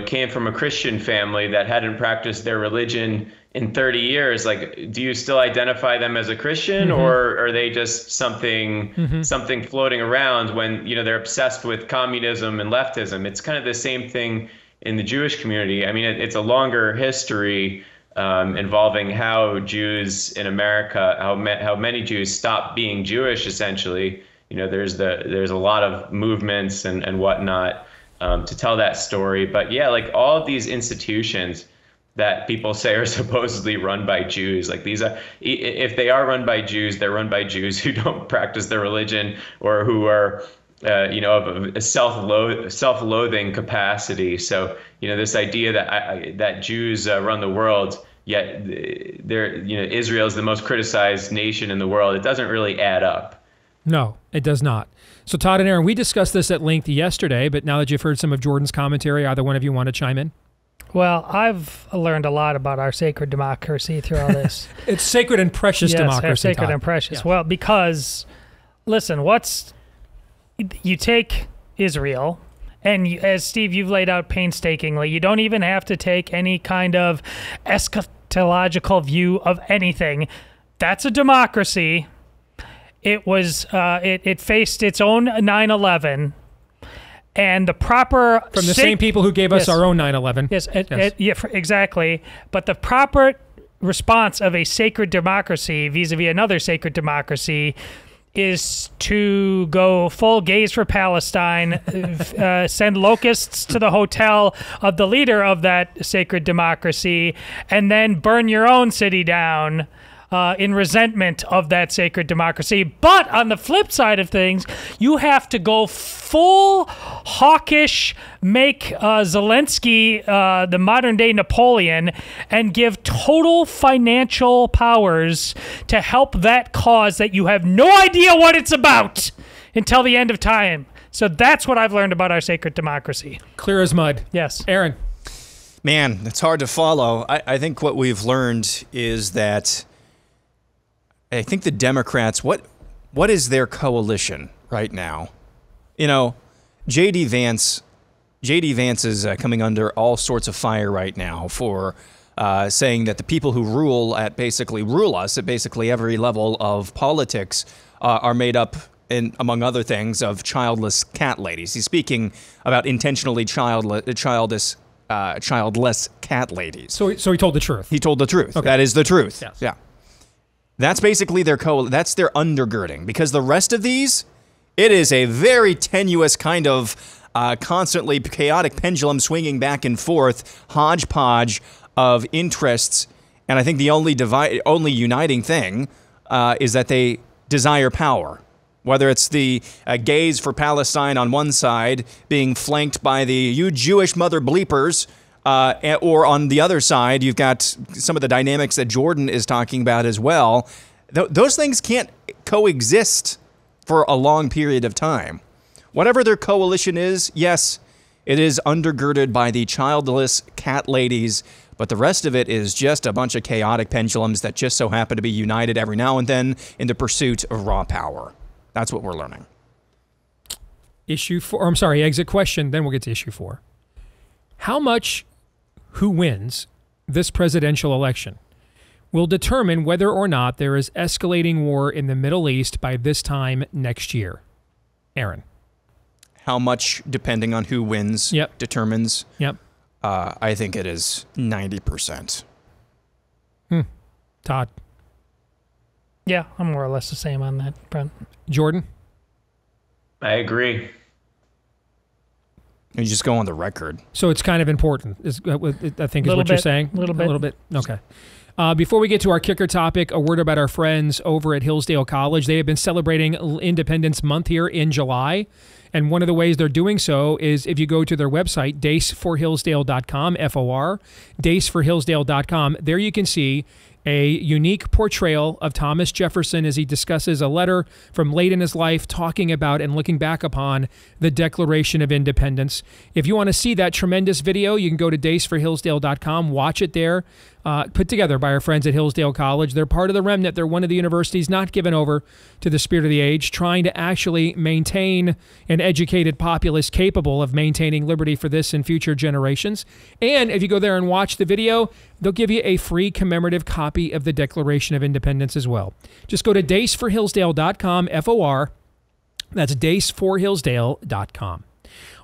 came from a Christian family that hadn't practiced their religion in 30 years, like, do you still identify them as a Christian, or are they just something floating around when, they're obsessed with communism and leftism? It's kind of the same thing in the Jewish community. I mean, it's a longer history involving how Jews in America, how many Jews stopped being Jewish, essentially. There's a lot of movements and whatnot to tell that story. But yeah, like all of these institutions that people say are supposedly run by Jews, like these are, if they are run by Jews, they're run by Jews who don't practice their religion or who are, of a self-loathing capacity. So, this idea that Jews run the world, yet Israel is the most criticized nation in the world, it doesn't really add up. No, it does not. So Todd and Aaron, we discussed this at length yesterday, but now that you've heard some of Jordan's commentary, either one of you want to chime in? Well, I've learned a lot about our sacred democracy through all this. It's sacred and precious democracy, sacred Todd. and precious. Yeah. Well, because, listen, you take Israel, and as Steve, you've laid out painstakingly, you don't even have to take any kind of eschatological view of anything. That's a democracy. It was it faced its own 9/11, and the proper from the same people who gave us our own 9/11. Yes, exactly. But the proper response of a sacred democracy vis-a-vis another sacred democracy is to go full gays for Palestine, send locusts to the hotel of the leader of that sacred democracy, and then burn your own city down in resentment of that sacred democracy. But on the flip side of things, you have to go full hawkish, make Zelensky the modern-day Napoleon, and give total financial powers to help that cause that you have no idea what it's about until the end of time. So that's what I've learned about our sacred democracy. Clear as mud. Yes. Aaron. Man, it's hard to follow. I think what we've learned is that I think the Democrats, what is their coalition right now? J.D. Vance J.D. Vance is coming under all sorts of fire right now for saying that the people who rule us at basically every level of politics are made up, among other things, of childless cat ladies. He's speaking about intentionally childless cat ladies. So he told the truth. He told the truth. Okay. That is the truth. Yes. Yeah. That's basically that's their undergirding, because the rest of these, it is a very tenuous kind of constantly chaotic pendulum swinging back and forth, hodgepodge of interests. And I think the only uniting thing is that they desire power. Whether it's the gays for Palestine on one side being flanked by the "you Jewish mother bleepers," or on the other side, you've got some of the dynamics that Jordan is talking about as well. Those things can't coexist for a long period of time. Whatever their coalition is, yes, it is undergirded by the childless cat ladies, but the rest of it is just a bunch of chaotic pendulums that just so happen to be united every now and then in the pursuit of raw power. That's what we're learning. Exit question, then we'll get to issue 4. How much who wins this presidential election will determine whether or not there is escalating war in the Middle East by this time next year? Aaron. How much, depending on who wins, determines? Yep. I think it is 90%. Todd. Yeah, I'm more or less the same on that, Brent. Jordan? I agree. You just go on the record. So it's kind of important, I think is what you're saying? A little bit. A little bit. Okay. Before we get to our kicker topic, a word about our friends over at Hillsdale College. They have been celebrating Independence Month here in July. And one of the ways they're doing so is if you go to their website, daceforhillsdale.com, F-O-R, daceforhillsdale.com. There you can see a unique portrayal of Thomas Jefferson as he discusses a letter from late in his life talking about and looking back upon the Declaration of Independence. If you want to see that tremendous video, you can go to daceforhillsdale.com, watch it there, put together by our friends at Hillsdale College. They're part of the remnant. They're one of the universities not given over to the spirit of the age, trying to actually maintain an educated populace capable of maintaining liberty for this and future generations. And if you go there and watch the video, they'll give you a free commemorative copy of the Declaration of Independence as well. Just go to daceforhillsdale.com, F-O-R. That's daceforhillsdale.com.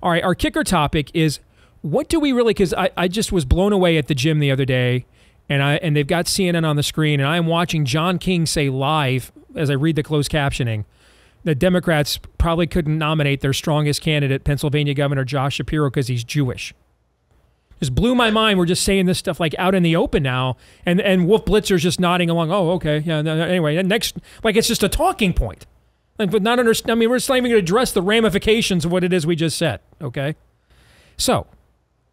All right, our kicker topic is, what do we really, because I just was blown away at the gym the other day, and they've got CNN on the screen, and I'm watching John King say live, as I read the closed captioning, that Democrats probably couldn't nominate their strongest candidate, Pennsylvania Governor Josh Shapiro, because he's Jewish. Just blew my mind. We're just saying this stuff like out in the open now, and Wolf Blitzer's just nodding along. Oh, okay, yeah. Anyway, next, like it's just a talking point, but not understand. I mean, we're just not even going to address the ramifications of what it is we just said. Okay, so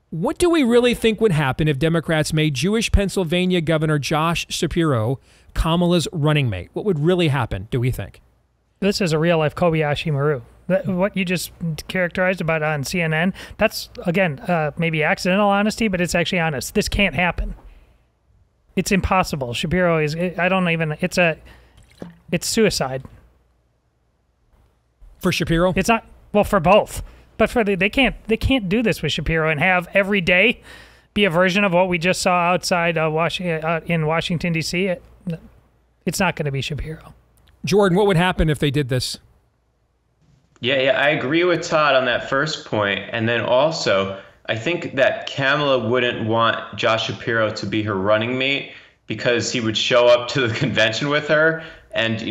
what do we really think would happen if Democrats made Jewish Pennsylvania Governor Josh Shapiro Kamala's running mate? What would really happen, do we think? This is a real-life Kobayashi Maru. What you just characterized about on CNN, that's, again, maybe accidental honesty, but it's actually honest. This can't happen. It's impossible. Shapiro is, it's suicide. For Shapiro? It's not, well, for both. But for they can't do this with Shapiro and have every day be a version of what we just saw outside in Washington, D.C. It's not going to be Shapiro. Jordan, what would happen if they did this? Yeah, I agree with Todd on that first point. And then also, I think that Kamala wouldn't want Josh Shapiro to be her running mate because he would show up to the convention with her. And,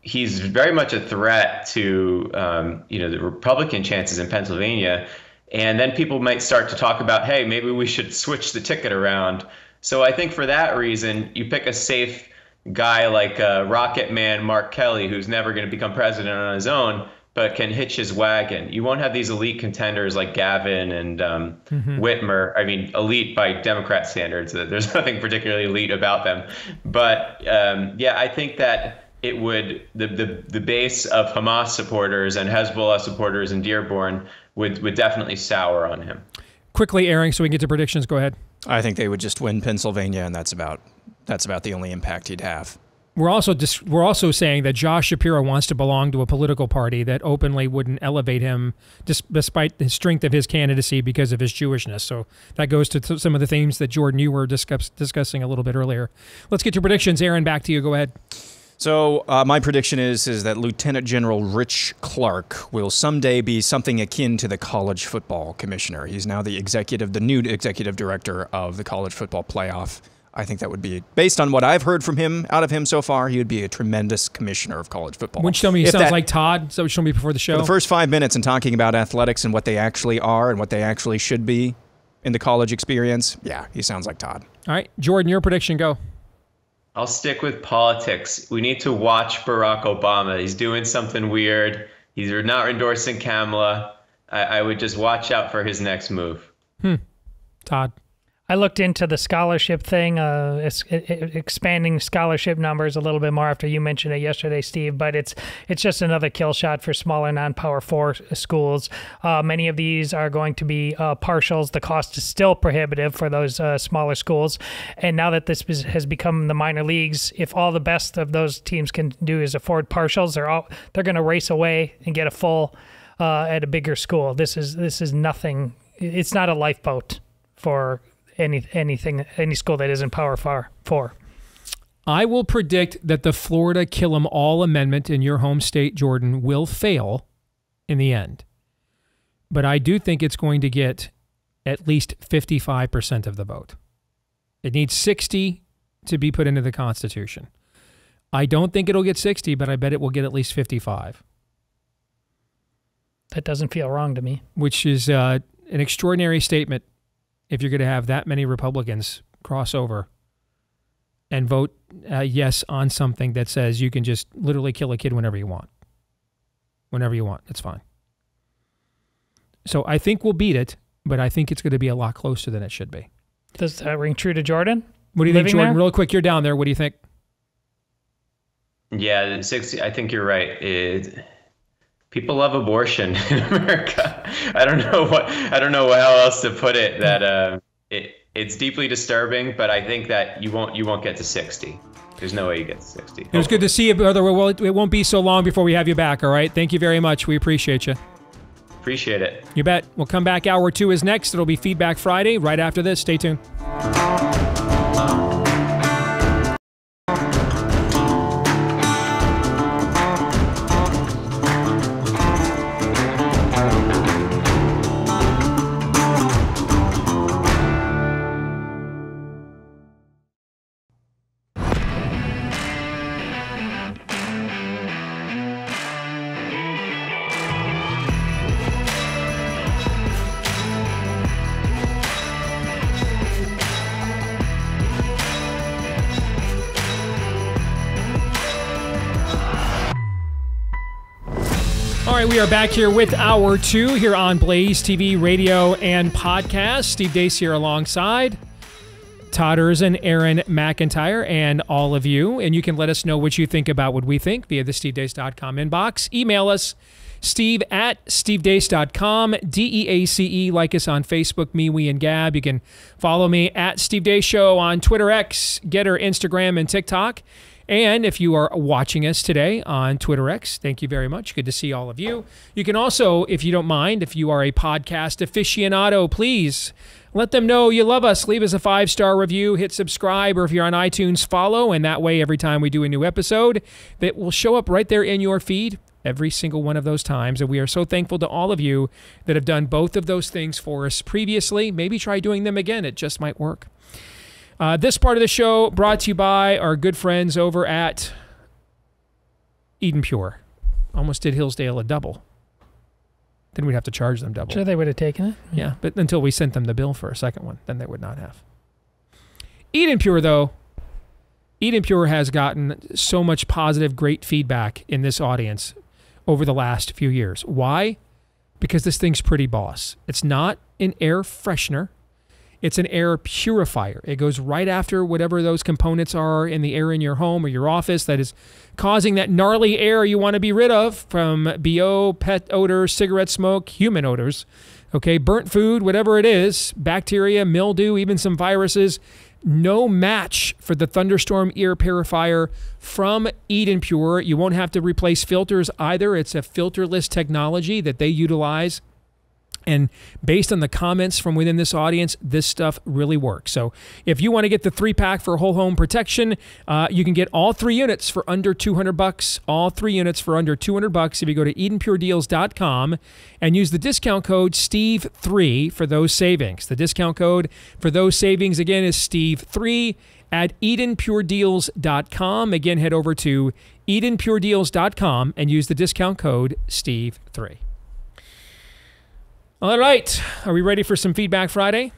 he's very much a threat to, the Republican chances in Pennsylvania. And then people might start to talk about, hey, maybe we should switch the ticket around. So I think for that reason, you pick a safe guy like Rocket Man Mark Kelly, who's never going to become president on his own, but can hitch his wagon. You won't have these elite contenders like Gavin and Whitmer. I mean, elite by Democrat standards. There's nothing particularly elite about them. But I think that it would the base of Hamas supporters and Hezbollah supporters in Dearborn would definitely sour on him. Quickly, Aaron, so we can get to predictions. Go ahead. I think they would just win Pennsylvania, and that's about the only impact he'd have. We're also saying that Josh Shapiro wants to belong to a political party that openly wouldn't elevate him, despite the strength of his candidacy because of his Jewishness. So that goes to some of the themes that Jordan, you were discussing a little bit earlier. Let's get your predictions. Aaron, back to you. Go ahead. So my prediction is that Lieutenant General Rich Clark will someday be something akin to the college football commissioner. He's now the new executive director of the college football playoff. I think that would be, based on what I've heard from him, out of him so far, he would be a tremendous commissioner of college football. Wouldn't you tell me he sounds like Todd? So show me before the show. For the first 5 minutes and talking about athletics and what they actually are and what they actually should be in the college experience, yeah, he sounds like Todd. All right, Jordan, your prediction, go. I'll stick with politics. We need to watch Barack Obama. He's doing something weird. He's not endorsing Kamala. I would just watch out for his next move. Todd. I looked into the scholarship thing, expanding scholarship numbers a little bit more after you mentioned it yesterday, Steve, but it's just another kill shot for smaller non-Power 4 schools. Many of these are going to be partials. The cost is still prohibitive for those smaller schools. And now that this has become the minor leagues, if all the best of those teams can do is afford partials, they're going to race away and get a full at a bigger school. This is nothing. It's not a lifeboat for any school that isn't Power 4. I will predict that the Florida Kill 'em all amendment in your home state, Jordan, will fail in the end. But I do think it's going to get at least 55% of the vote. It needs 60 to be put into the Constitution. I don't think it'll get 60, but I bet it will get at least 55. That doesn't feel wrong to me. Which is an extraordinary statement if you're going to have that many Republicans cross over and vote yes on something that says you can just literally kill a kid whenever you want. Whenever you want. It's fine. So I think we'll beat it, but I think it's going to be a lot closer than it should be. Does that ring true to Jordan? What do you think, Jordan? Real quick, you're down there. What do you think? Yeah, 60. I think you're right. People love abortion in America. I don't know how else to put it. That it's deeply disturbing, but I think that you won't get to 60. There's no way you get to 60. It was good to see you, brother. Well, it won't be so long before we have you back. All right. Thank you very much. We appreciate you. Appreciate it. You bet. We'll come back. Hour 2 is next. It'll be Feedback Friday right after this. Stay tuned. All right, we are back here with Hour 2 here on Blaze TV, radio, and podcast. Steve Deace here alongside Todd Erzen, Aaron McIntyre, and all of you. And you can let us know what you think about what we think via the stevedeace.com inbox. Email us, steve@stevedeace.com, DEACE. Like us on Facebook, me, we, and Gab. You can follow me at Steve Deace Show on Twitter, X, Getter, Instagram, and TikTok. And if you are watching us today on Twitter X, thank you very much. Good to see all of you. You can also, if you don't mind, if you are a podcast aficionado, please let them know you love us. Leave us a 5-star review, hit subscribe, or if you're on iTunes, follow. And that way, every time we do a new episode, that will show up right there in your feed every single one of those times. And we are so thankful to all of you that have done both of those things for us previously. Maybe try doing them again. It just might work. This part of the show brought to you by our good friends over at Eden Pure. Almost did Hillsdale a double. Then we'd have to charge them double. Sure, they would have taken it. Yeah, but until we sent them the bill for a second one, then they would not have. Eden Pure, though, Eden Pure has gotten so much positive, great feedback in this audience over the last few years. Why? Because this thing's pretty boss. It's not an air freshener. It's an air purifier. It goes right after whatever those components are in the air in your home or your office that is causing that gnarly air you want to be rid of, from BO, pet odor, cigarette smoke, human odors, okay, burnt food, whatever it is, bacteria, mildew, even some viruses. No match for the Thunderstorm Ear Purifier from Eden Pure. You won't have to replace filters either. It's a filterless technology that they utilize. And based on the comments from within this audience, this stuff really works. So if you want to get the 3-pack for whole home protection, you can get all 3 units for under $200. All 3 units for under $200 if you go to EdenPureDeals.com and use the discount code STEVE3 for those savings. The discount code for those savings, again, is STEVE3 at EdenPureDeals.com. Again, head over to EdenPureDeals.com and use the discount code STEVE3. All right. Are we ready for some Feedback Friday?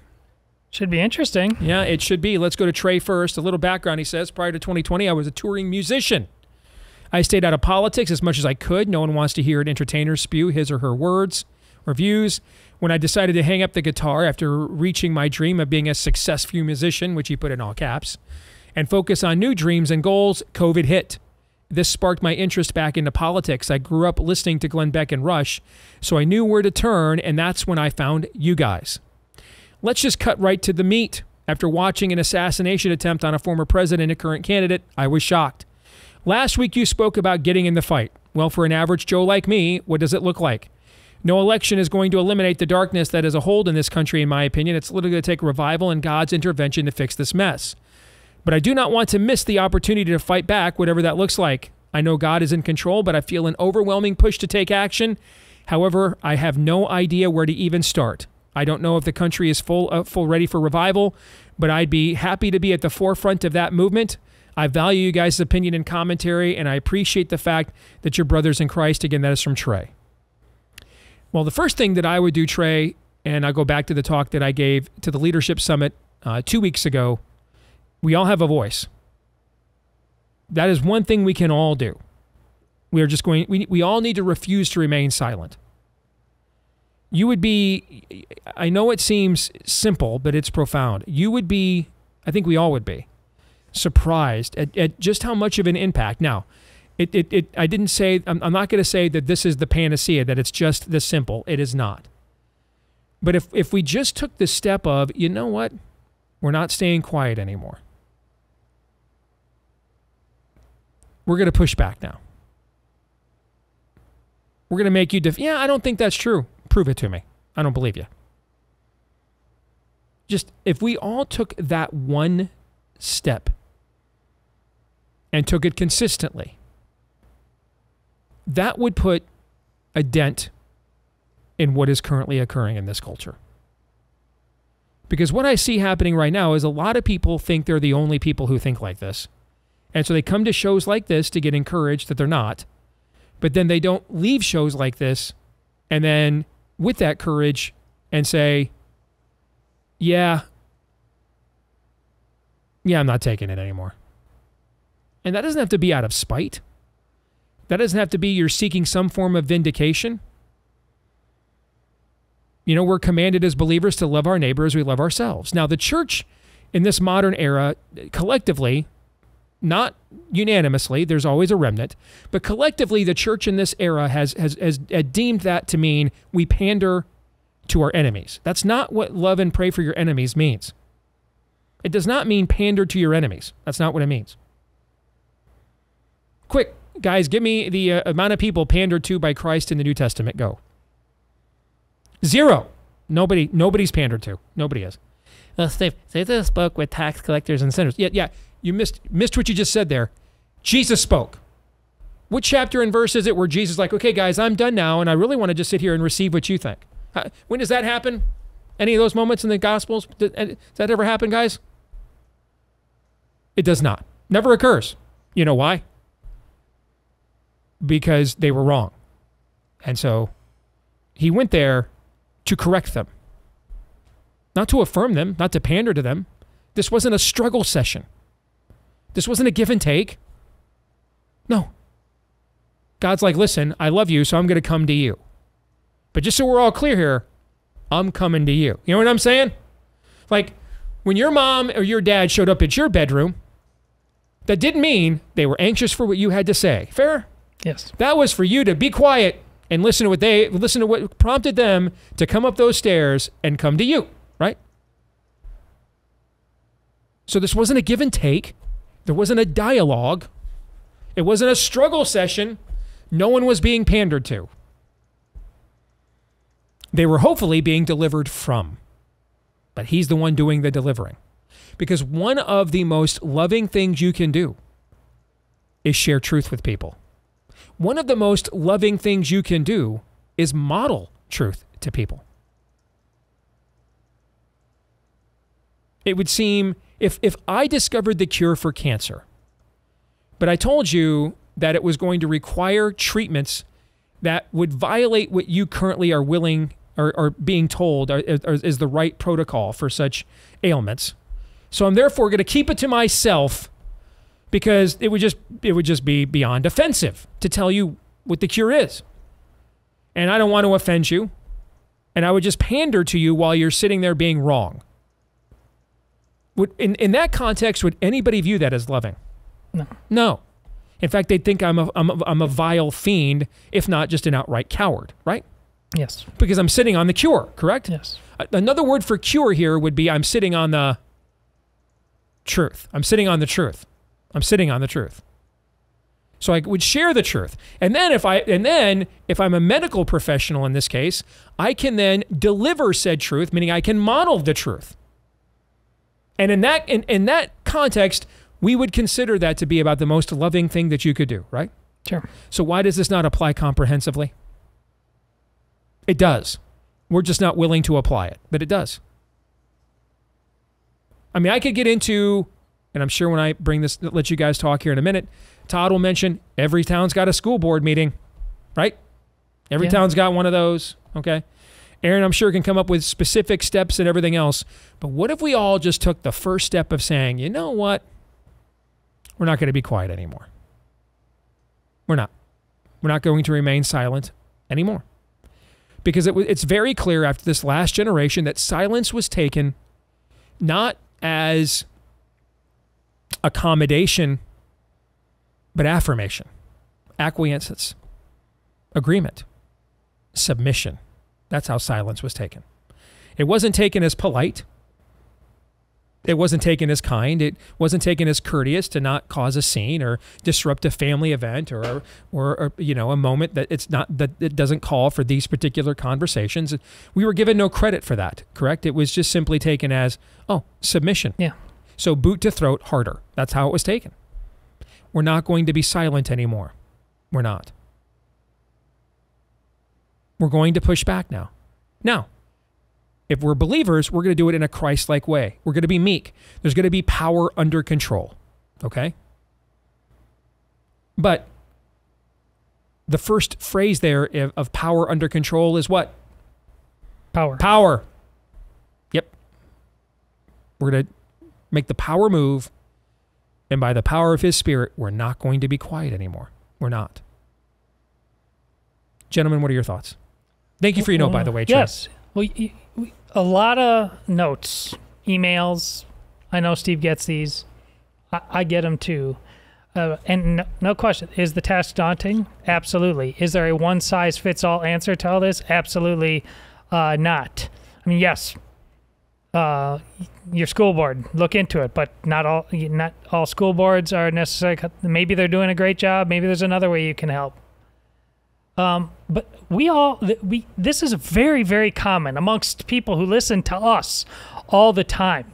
Should be interesting. Yeah, it should be. Let's go to Trey first. A little background, he says. Prior to 2020, I was a touring musician. I stayed out of politics as much as I could. No one wants to hear an entertainer spew his or her words or views. When I decided to hang up the guitar after reaching my dream of being a successful musician, which he put in all caps, and focus on new dreams and goals, COVID hit. This sparked my interest back into politics. I grew up listening to Glenn Beck and Rush, so I knew where to turn, and that's when I found you guys. Let's just cut right to the meat. After watching an assassination attempt on a former president and current candidate, I was shocked. Last week you spoke about getting in the fight. Well, for an average Joe like me, what does it look like? No election is going to eliminate the darkness that is a hold in this country, in my opinion. It's literally going to take revival and God's intervention to fix this mess. But I do not want to miss the opportunity to fight back, whatever that looks like. I know God is in control, but I feel an overwhelming push to take action. However, I have no idea where to even start. I don't know if the country is full ready for revival, but I'd be happy to be at the forefront of that movement. I value you guys' opinion and commentary, and I appreciate the fact that you're brothers in Christ. Again, that is from Trey. Well, the first thing that I would do, Trey, and I'll go back to the talk that I gave to the Leadership Summit 2 weeks ago, we all have a voice. That is one thing we can all do. We are just going, we all need to refuse to remain silent. You would be, I know it seems simple, but it's profound. You would be, I think we all would be, surprised at just how much of an impact. Now, I didn't say, I'm not going to say that this is the panacea, that it's just this simple. It is not. But if we just took the step of, you know what? We're not staying quiet anymore. We're going to push back now. We're going to make you yeah, I don't think that's true. Prove it to me. I don't believe you. Just if we all took that one step and took it consistently, that would put a dent in what is currently occurring in this culture. Because what I see happening right now is a lot of people think they're the only people who think like this. And so they come to shows like this to get encouraged that they're not. But then they don't leave shows like this and then with that courage and say, yeah, I'm not taking it anymore. And that doesn't have to be out of spite. That doesn't have to be you're seeking some form of vindication. You know, we're commanded as believers to love our neighbor as we love ourselves. Now, the church in this modern era, collectively, not unanimously, there's always a remnant, but collectively, the church in this era has deemed that to mean we pander to our enemies. That's not what love and pray for your enemies means. It does not mean pander to your enemies. That's not what it means. Quick, guys, give me the amount of people pandered to by Christ in the New Testament. Go. 0. Nobody's pandered to. Nobody is. Steve, Jesus spoke with tax collectors and sinners. Yeah. You missed what you just said there. Jesus spoke. What chapter and verse is it where Jesus is like, okay, guys, I'm done now, and I really want to just sit here and receive what you think? When does that happen? Any of those moments in the Gospels? Does that ever happen, guys? It does not. Never occurs. You know why? Because they were wrong. And so he went there to correct them. Not to affirm them, not to pander to them. This wasn't a struggle session. This wasn't a give and take. No. God's like, listen, I love you, so I'm going to come to you. But just so we're all clear here, I'm coming to you. You know what I'm saying? Like, when your mom or your dad showed up at your bedroom, that didn't mean they were anxious for what you had to say. Fair? Yes. That was for you to be quiet and listen to what prompted them to come up those stairs and come to you, right? So this wasn't a give and take. There wasn't a dialogue. It wasn't a struggle session. No one was being pandered to. They were hopefully being delivered from. But he's the one doing the delivering. Because one of the most loving things you can do is share truth with people. One of the most loving things you can do is model truth to people. It would seem if I discovered the cure for cancer, but I told you that it was going to require treatments that would violate what you currently are willing or being told is the right protocol for such ailments. So I'm therefore going to keep it to myself because it would just be beyond offensive to tell you what the cure is. And I don't want to offend you. And I would just pander to you while you're sitting there being wrong. In that context, would anybody view that as loving? No. No. In fact, they'd think I'm a vile fiend, if not just an outright coward, right? Yes. Because I'm sitting on the cure, correct? Yes. Another word for cure here would be I'm sitting on the truth. I'm sitting on the truth. I'm sitting on the truth. So I would share the truth. And then if I'm a medical professional in this case, I can then deliver said truth, meaning I can model the truth. And in that context, we would consider that to be about the most loving thing that you could do, right? Sure. So why does this not apply comprehensively? It does. We're just not willing to apply it, but it does. I mean, I could get into, and I'm sure when I bring this, let you guys talk here in a minute, Todd will mention every town's got a school board meeting, right? Every town's got one of those, okay? Aaron, I'm sure, can come up with specific steps and everything else. But what if we all just took the first step of saying, you know what? We're not going to be quiet anymore. We're not. We're not going to remain silent anymore. Because it's very clear after this last generation that silence was taken not as accommodation, but affirmation, acquiescence, agreement, submission. That's how silence was taken. It wasn't taken as polite. It wasn't taken as kind. It wasn't taken as courteous to not cause a scene or disrupt a family event or a moment that it doesn't call for these particular conversations. We were given no credit for that, correct? It was just simply taken as, submission. Yeah. So boot to throat harder. That's how it was taken. We're not going to be silent anymore. We're not. We're going to push back now. Now, if we're believers, we're going to do it in a Christ-like way. We're going to be meek. There's going to be power under control. Okay? But the first phrase there of power under control is what? Power. Power. Yep. We're going to make the power move. And by the power of his Spirit, we're not going to be quiet anymore. We're not. Gentlemen, what are your thoughts? Thank you for your note, by the way, Trey. Yes. Well, a lot of notes, emails. I know Steve gets these. I get them too. And no question, is the task daunting? Absolutely. Is there a one-size-fits-all answer to all this? Absolutely not. I mean, yes, your school board, look into it, but not all school boards are necessary. Maybe they're doing a great job. Maybe there's another way you can help. But this is very, very common amongst people who listen to us all the time.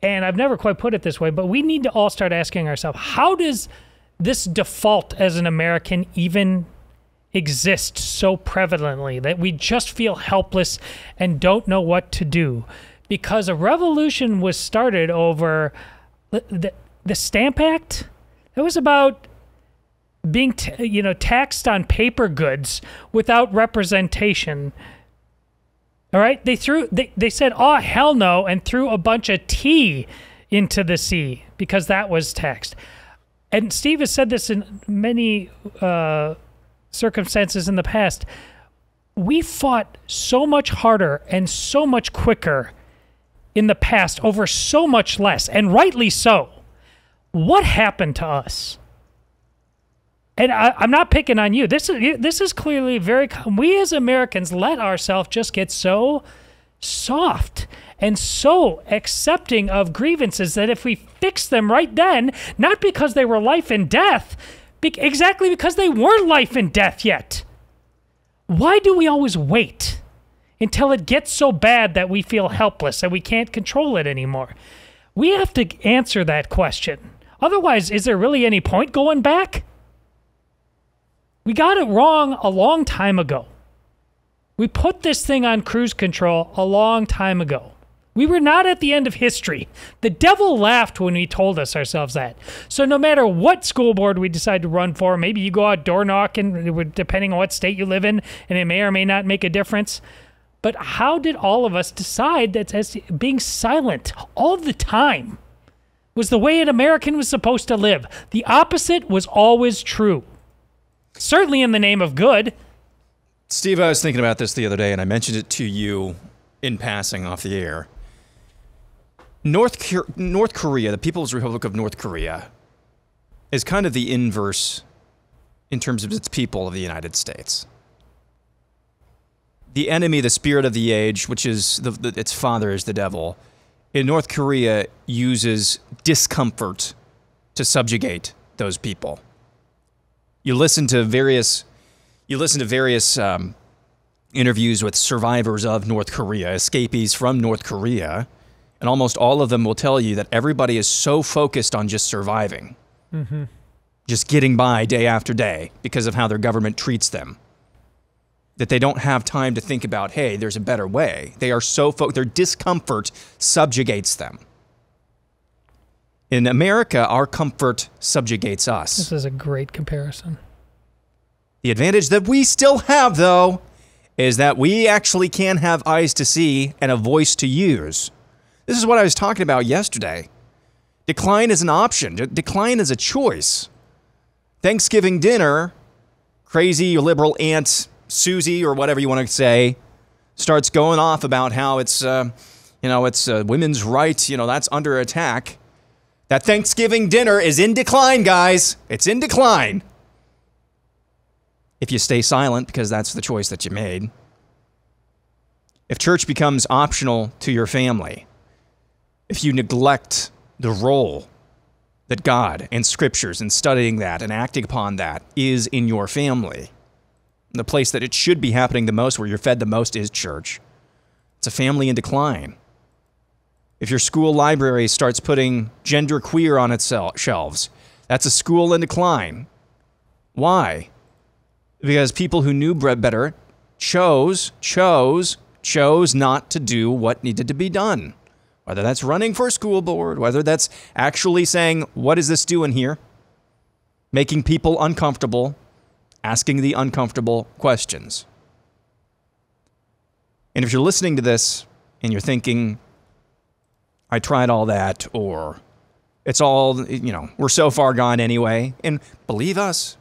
And I've never quite put it this way, but we need to all start asking ourselves, how does this default as an American even exist so prevalently that we just feel helpless and don't know what to do? Because a revolution was started over the Stamp Act. It was about being taxed on paper goods without representation. All right, they said, "Oh hell no," and threw a bunch of tea into the sea because that was taxed. And Steve has said this in many circumstances in the past. We fought so much harder and so much quicker in the past over so much less, and rightly so. What happened to us? And I'm not picking on you. This is clearly we as Americans let ourselves just get so soft and so accepting of grievances that if we fix them right then, not because they were life and death, exactly because they weren't life and death yet. Why do we always wait until it gets so bad that we feel helpless and we can't control it anymore? We have to answer that question. Otherwise, is there really any point going back? We got it wrong a long time ago. We put this thing on cruise control a long time ago. We were not at the end of history. The devil laughed when we told ourselves that. So no matter what school board we decide to run for, maybe you go out door knocking, depending on what state you live in, and it may or may not make a difference. But how did all of us decide that as being silent all the time was the way an American was supposed to live? The opposite was always true. Certainly in the name of good. Steve, I was thinking about this the other day, and I mentioned it to you in passing off the air. North Korea, the People's Republic of North Korea, is kind of the inverse in terms of its people of the United States. The enemy, the spirit of the age, which is its father is the devil, in North Korea uses discomfort to subjugate those people. You listen to various interviews with survivors of North Korea, escapees from North Korea, and almost all of them will tell you that everybody is so focused on just surviving, just getting by day after day because of how their government treats them, that they don't have time to think about, hey, there's a better way. They are so their discomfort subjugates them. In America, our comfort subjugates us. This is a great comparison. The advantage that we still have, though, is that we actually can have eyes to see and a voice to use. This is what I was talking about yesterday. Decline is an option. Decline is a choice. Thanksgiving dinner, crazy liberal Aunt Susie, or whatever you want to say, starts going off about how it's women's rights, that's under attack. That Thanksgiving dinner is in decline, guys. It's in decline. If you stay silent, because that's the choice that you made. If church becomes optional to your family, if you neglect the role that God and scriptures and studying that and acting upon that is in your family, the place that it should be happening the most, where you're fed the most, is church. It's a family in decline. If your school library starts putting gender queer on its shelves, that's a school in decline. Why? Because people who knew better chose not to do what needed to be done. Whether that's running for a school board, whether that's actually saying, what is this doing here? Making people uncomfortable, asking the uncomfortable questions. And if you're listening to this and you're thinking, I tried all that, or it's all, we're so far gone anyway, and believe us,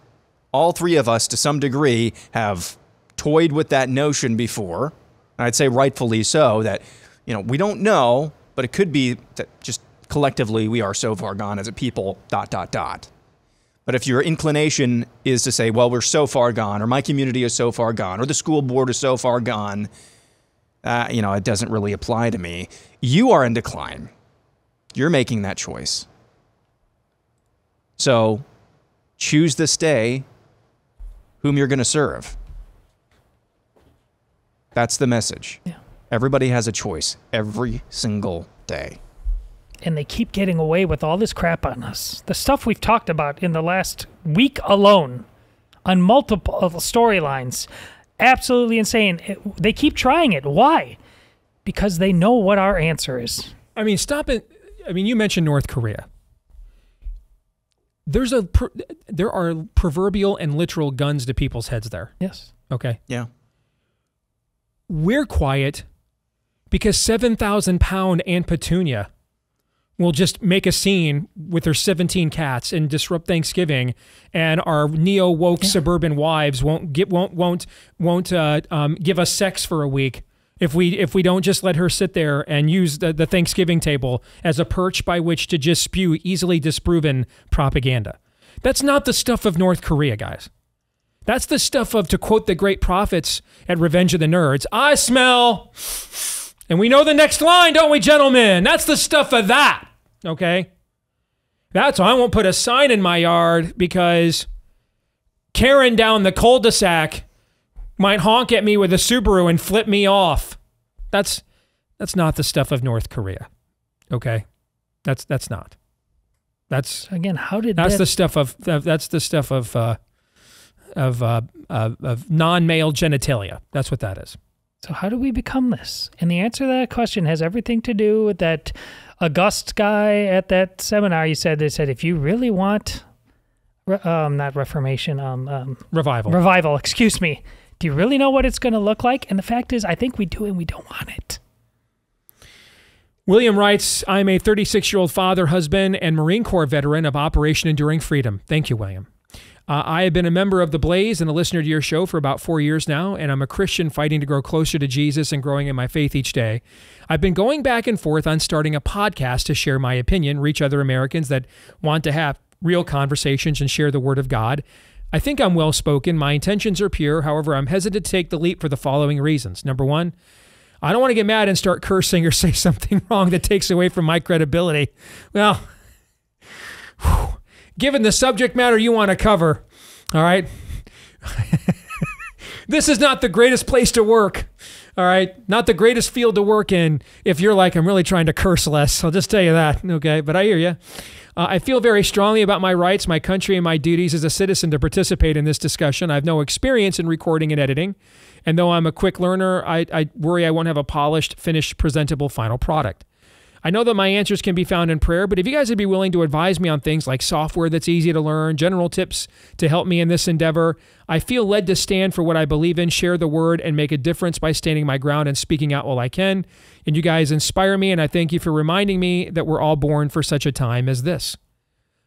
all three of us to some degree have toyed with that notion before. I'd say rightfully so, that, we don't know, but it could be that just collectively we are so far gone as a people, ... But if your inclination is to say, well, we're so far gone, or my community is so far gone, or the school board is so far gone, it doesn't really apply to me, you are in decline. You're making that choice. So choose this day whom you're going to serve. That's the message. Yeah. Everybody has a choice every single day. And they keep getting away with all this crap on us. The stuff we've talked about in the last week alone on multiple storylines. Absolutely insane. They keep trying it. Why? Because they know what our answer is. I mean, stop it. I mean, you mentioned North Korea. There are proverbial and literal guns to people's heads there. Yes. Okay. Yeah. We're quiet because 7,000-pound Aunt Petunia will just make a scene with her 17 cats and disrupt Thanksgiving, and our neo-woke suburban wives won't give us sex for a week if we don't just let her sit there and use the Thanksgiving table as a perch by which to just spew easily disproven propaganda. That's not the stuff of North Korea, guys. That's the stuff of, to quote the great prophets at Revenge of the Nerds, I smell And we know the next line, don't we, gentlemen? That's the stuff of that, okay? That's why I won't put a sign in my yard because Karen down the cul-de-sac might honk at me with a Subaru and flip me off. That's not the stuff of North Korea, okay? That's not. That's again. How did that's the stuff of that's the stuff of non-male genitalia. That's what that is. So how do we become this? And the answer to that question has everything to do with that august guy at that seminar. You said they said if you really want, not reformation, revival. Excuse me. Do you really know what it's going to look like? And the fact is, I think we do, and we don't want it. William writes, I'm a 36-year-old father, husband, and Marine Corps veteran of Operation Enduring Freedom. Thank you, William. I have been a member of The Blaze and a listener to your show for about 4 years now, and I'm a Christian fighting to grow closer to Jesus and growing in my faith each day. I've been going back and forth on starting a podcast to share my opinion, reach other Americans that want to have real conversations and share the Word of God. I think I'm well-spoken. My intentions are pure. However, I'm hesitant to take the leap for the following reasons. Number one, I don't want to get mad and start cursing or say something wrong that takes away from my credibility. Well, given the subject matter you want to cover, all right? This is not the greatest place to work, all right? Not the greatest field to work in if you're like, I'm really trying to curse less. I'll just tell you that, okay? But I hear you. I feel very strongly about my rights, my country, and my duties as a citizen to participate in this discussion. I have no experience in recording and editing. And though I'm a quick learner, I worry I won't have a polished, finished, presentable final product. I know that my answers can be found in prayer, but if you guys would be willing to advise me on things like software that's easy to learn, general tips to help me in this endeavor, I feel led to stand for what I believe in, share the word, and make a difference by standing my ground and speaking out while I can. And you guys inspire me, and I thank you for reminding me that we're all born for such a time as this.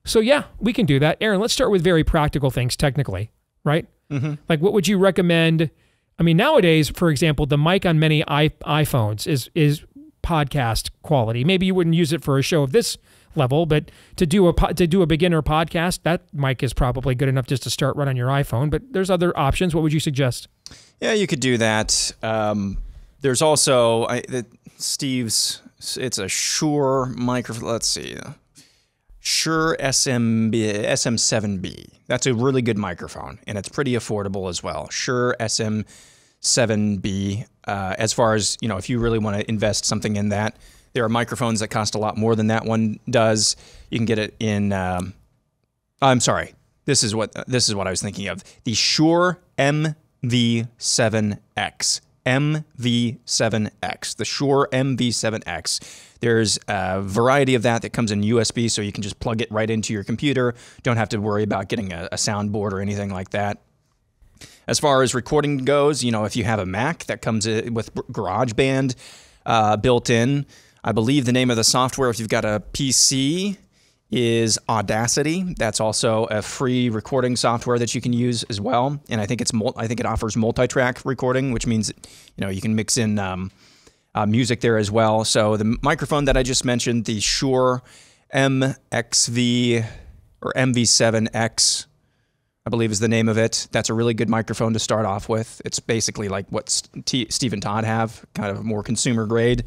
So yeah, we can do that. Aaron, let's start with very practical things technically, right? Mm-hmm. Like what would you recommend? I mean, nowadays, for example, the mic on many iPhones is podcast quality. Maybe you wouldn't use it for a show of this level, but to do a beginner podcast, that mic is probably good enough just to start right on your iPhone. But there's other options. What would you suggest? Yeah, you could do that. There's also Steve's. It's a Shure microphone. Let's see. Shure SM7B. That's a really good microphone, and it's pretty affordable as well. Shure SM7B. As far as, you know, if you really want to invest something in that, there are microphones that cost a lot more than that one does. You can get it in. I'm sorry. This is what I was thinking of. The Shure MV7X. MV7X. The Shure MV7X. There's a variety of that comes in USB, so you can just plug it right into your computer. Don't have to worry about getting a soundboard or anything like that. As far as recording goes, you know, if you have a Mac, that comes with GarageBand built in. I believe the name of the software, if you've got a PC, is Audacity. That's also a free recording software that you can use as well. And I think it offers multi-track recording, which means, you know, you can mix in music there as well. So the microphone that I just mentioned, the Shure MXV or MV7X, I believe is the name of it. That's a really good microphone to start off with. It's basically like what Steve and Todd have, kind of more consumer grade.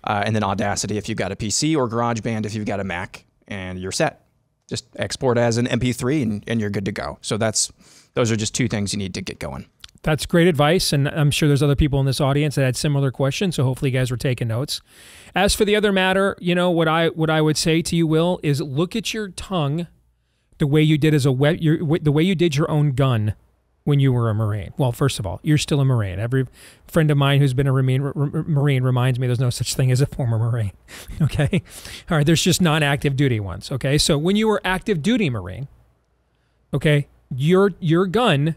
And then Audacity if you've got a PC, or GarageBand if you've got a Mac, and you're set. Just export as an MP3 and you're good to go. So those are just two things you need to get going. That's great advice, and I'm sure there's other people in this audience that had similar questions, so hopefully you guys were taking notes. As for the other matter, you know, what I would say to you, Will, is look at your tongue the way you did the way you did your own gun when you were a Marine. Well, first of all, you're still a Marine. Every friend of mine who's been a Marine reminds me there's no such thing as a former Marine, okay? All right, there's just non-active duty ones, okay? So when you were active duty Marine, okay, your gun,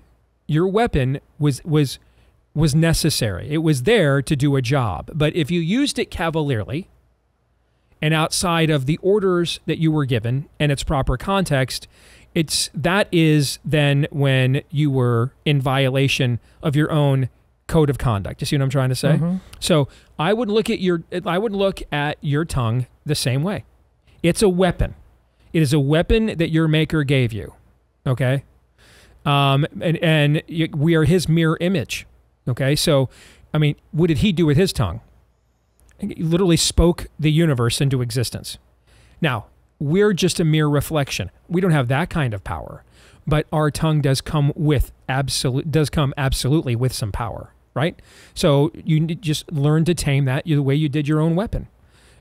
your weapon was necessary. It was there to do a job. But if you used it cavalierly and outside of the orders that you were given and its proper context, that is then when you were in violation of your own code of conduct. You see what I'm trying to say? Mm-hmm. So I would look at your tongue the same way. It's a weapon. It is a weapon that your maker gave you. Okay? We are his mirror image. Okay? So, I mean, what did he do with his tongue? He literally spoke the universe into existence. Now, we're just a mere reflection. We don't have that kind of power, but our tongue does come absolutely with some power, right? So you just learn to tame that the way you did your own weapon.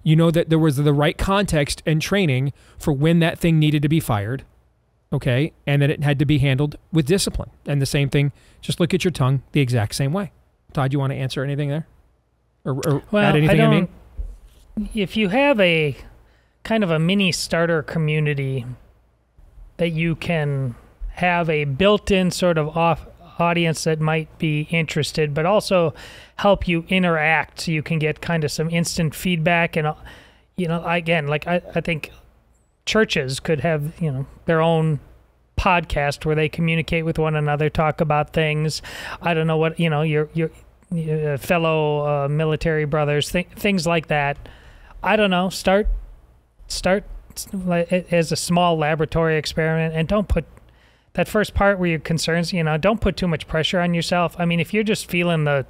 You know that there was the right context and training for when that thing needed to be fired, okay? And that it had to be handled with discipline. And the same thing, just look at your tongue the exact same way. Todd, you want to answer anything there? Or add anything I mean? If you have a kind of a mini starter community that you can have a built-in sort of audience that might be interested, but also help you interact so you can get kind of some instant feedback. And, again, like I think churches could have, their own podcast where they communicate with one another, talk about things. I don't know what, your fellow military brothers, things like that. I don't know, start as a small laboratory experiment, and don't put that first part where you're concerned, don't put too much pressure on yourself. I mean, if you're just feeling the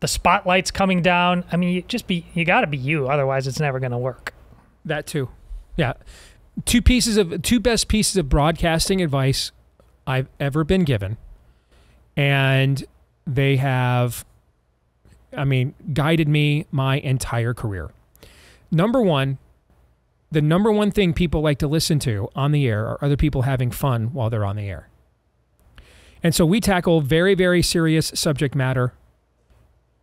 spotlight's coming down, I mean, you got to be you, otherwise it's never going to work. That too. Yeah. Two best pieces of broadcasting advice I've ever been given, and they have, guided me my entire career. Number one, the number one thing people like to listen to on the air are other people having fun while they're on the air. And so we tackle very, very serious subject matter,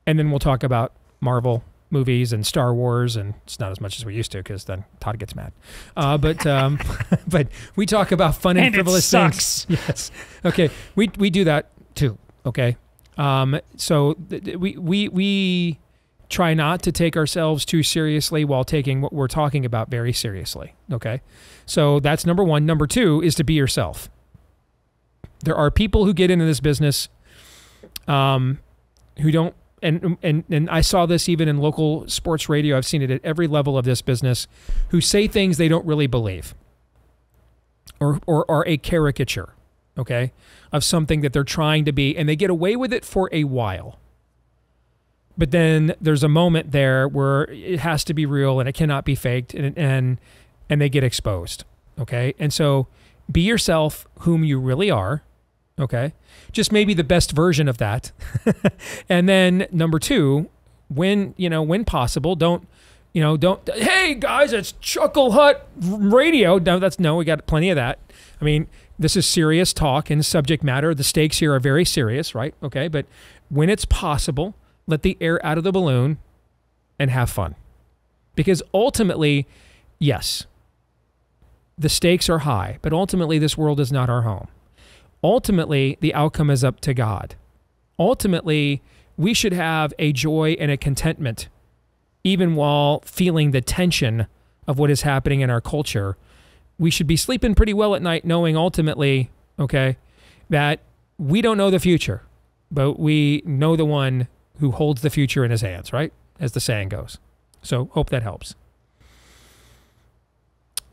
and then we'll talk about Marvel movies and Star Wars, and it's not as much as we used to because then Todd gets mad. But we talk about fun and frivolous things. Yes. Okay. We do that too. Okay. So we try not to take ourselves too seriously while taking what we're talking about very seriously. Okay. So that's number one. Number two is to be yourself. There are people who get into this business who don't, and I saw this even in local sports radio. I've seen it at every level of this business, who say things they don't really believe, or are a caricature, okay, of something that they're trying to be, and they get away with it for a while. But then there's a moment there where it has to be real and it cannot be faked, and they get exposed, okay? And so be yourself, whom you really are, okay? Just maybe the best version of that. And then number two, when possible, don't, hey guys, it's Chuckle Hut Radio. No, we got plenty of that. I mean, this is serious talk and subject matter. The stakes here are very serious, right? Okay. But when it's possible, let the air out of the balloon and have fun. Because ultimately, yes, the stakes are high, but ultimately this world is not our home. Ultimately, the outcome is up to God. Ultimately, we should have a joy and a contentment, even while feeling the tension of what is happening in our culture. We should be sleeping pretty well at night, knowing ultimately, okay, that we don't know the future, but we know the one who holds the future in his hands, right? As the saying goes. So hope that helps.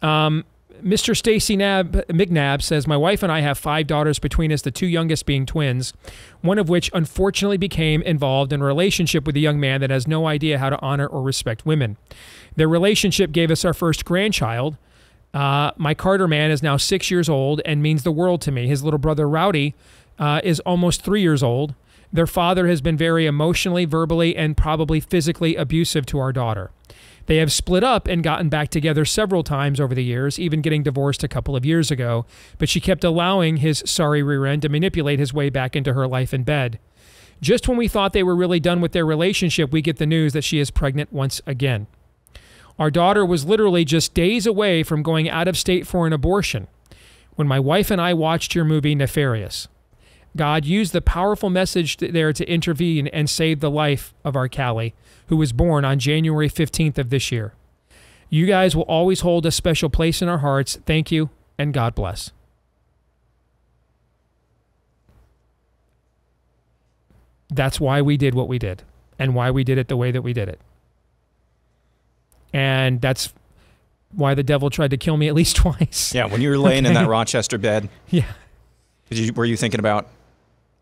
Mr. Stacy McNabb says, my wife and I have 5 daughters between us, the 2 youngest being twins, one of which unfortunately became involved in a relationship with a young man that has no idea how to honor or respect women. Their relationship gave us our first grandchild. My Carter man is now 6 years old and means the world to me. His little brother Rowdy is almost 3 years old. Their father has been very emotionally, verbally, and probably physically abusive to our daughter. They have split up and gotten back together several times over the years, even getting divorced a couple of years ago, but she kept allowing his sorry rear end to manipulate his way back into her life in bed. Just when we thought they were really done with their relationship, we get the news that she is pregnant once again. Our daughter was literally just days away from going out of state for an abortion when my wife and I watched your movie Nefarious. God used the powerful message there to intervene and save the life of our Callie, who was born on January 15th of this year. You guys will always hold a special place in our hearts. Thank you, and God bless. That's why we did what we did, and why we did it the way that we did it. And that's why the devil tried to kill me at least twice. Yeah, when you were laying in that Rochester bed. Yeah. Were you thinking about a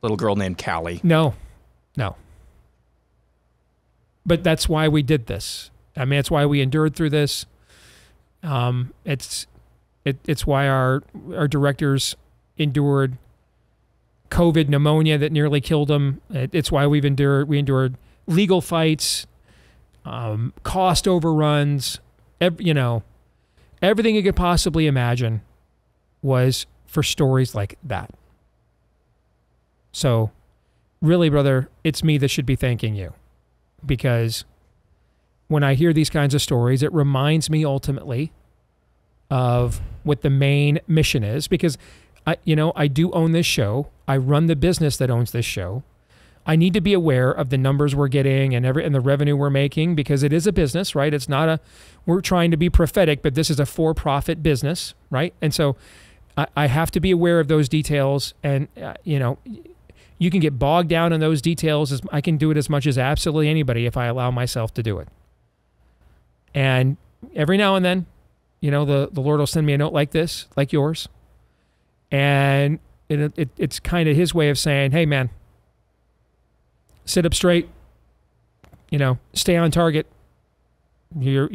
little girl named Callie? No. But that's why we did this. I mean, it's why we endured through this. It's why our directors endured COVID pneumonia that nearly killed them. It's why we endured legal fights, cost overruns, everything you could possibly imagine was for stories like that. So really, brother, it's me that should be thanking you, because when I hear these kinds of stories, it reminds me ultimately of what the main mission is, because I do own this show. I run the business that owns this show. I need to be aware of the numbers we're getting and the revenue we're making, because it is a business, right? It's not we're trying to be prophetic, but this is a for-profit business, right? And so I have to be aware of those details, and you can get bogged down in those details. I can do it as much as absolutely anybody if I allow myself to do it. And every now and then, the Lord will send me a note like this, like yours. And it's kind of his way of saying, hey, man, sit up straight, stay on target. You're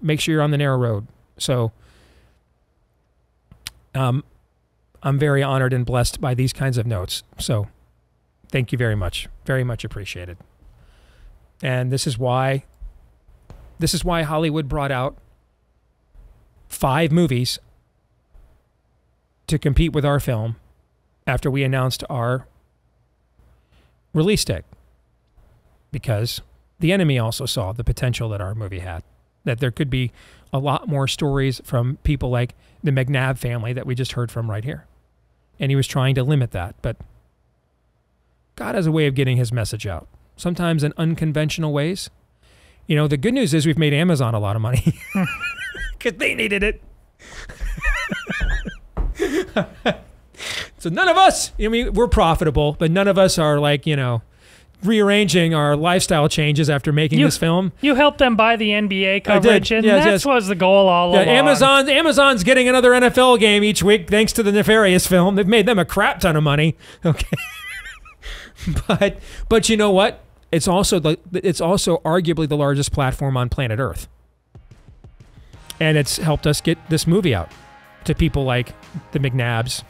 make sure you're on the narrow road. So I'm very honored and blessed by these kinds of notes. So thank you very much. Very much appreciated. And this is why Hollywood brought out 5 movies to compete with our film after we announced our release date. Because the enemy also saw the potential that our movie had, that there could be a lot more stories from people like the McNabb family that we just heard from right here. And he was trying to limit that, but God has a way of getting his message out, sometimes in unconventional ways. The good news is we've made Amazon a lot of money because they needed it. So none of us, we're profitable, but none of us are like, rearranging our lifestyle changes after making this film. You helped them buy the NBA coverage, and that was the goal all along. Amazon's getting another NFL game each week thanks to the nefarious film. They've made them a crap ton of money. Okay. But you know what? It's also arguably the largest platform on planet Earth. And it's helped us get this movie out to people like the McNabbs,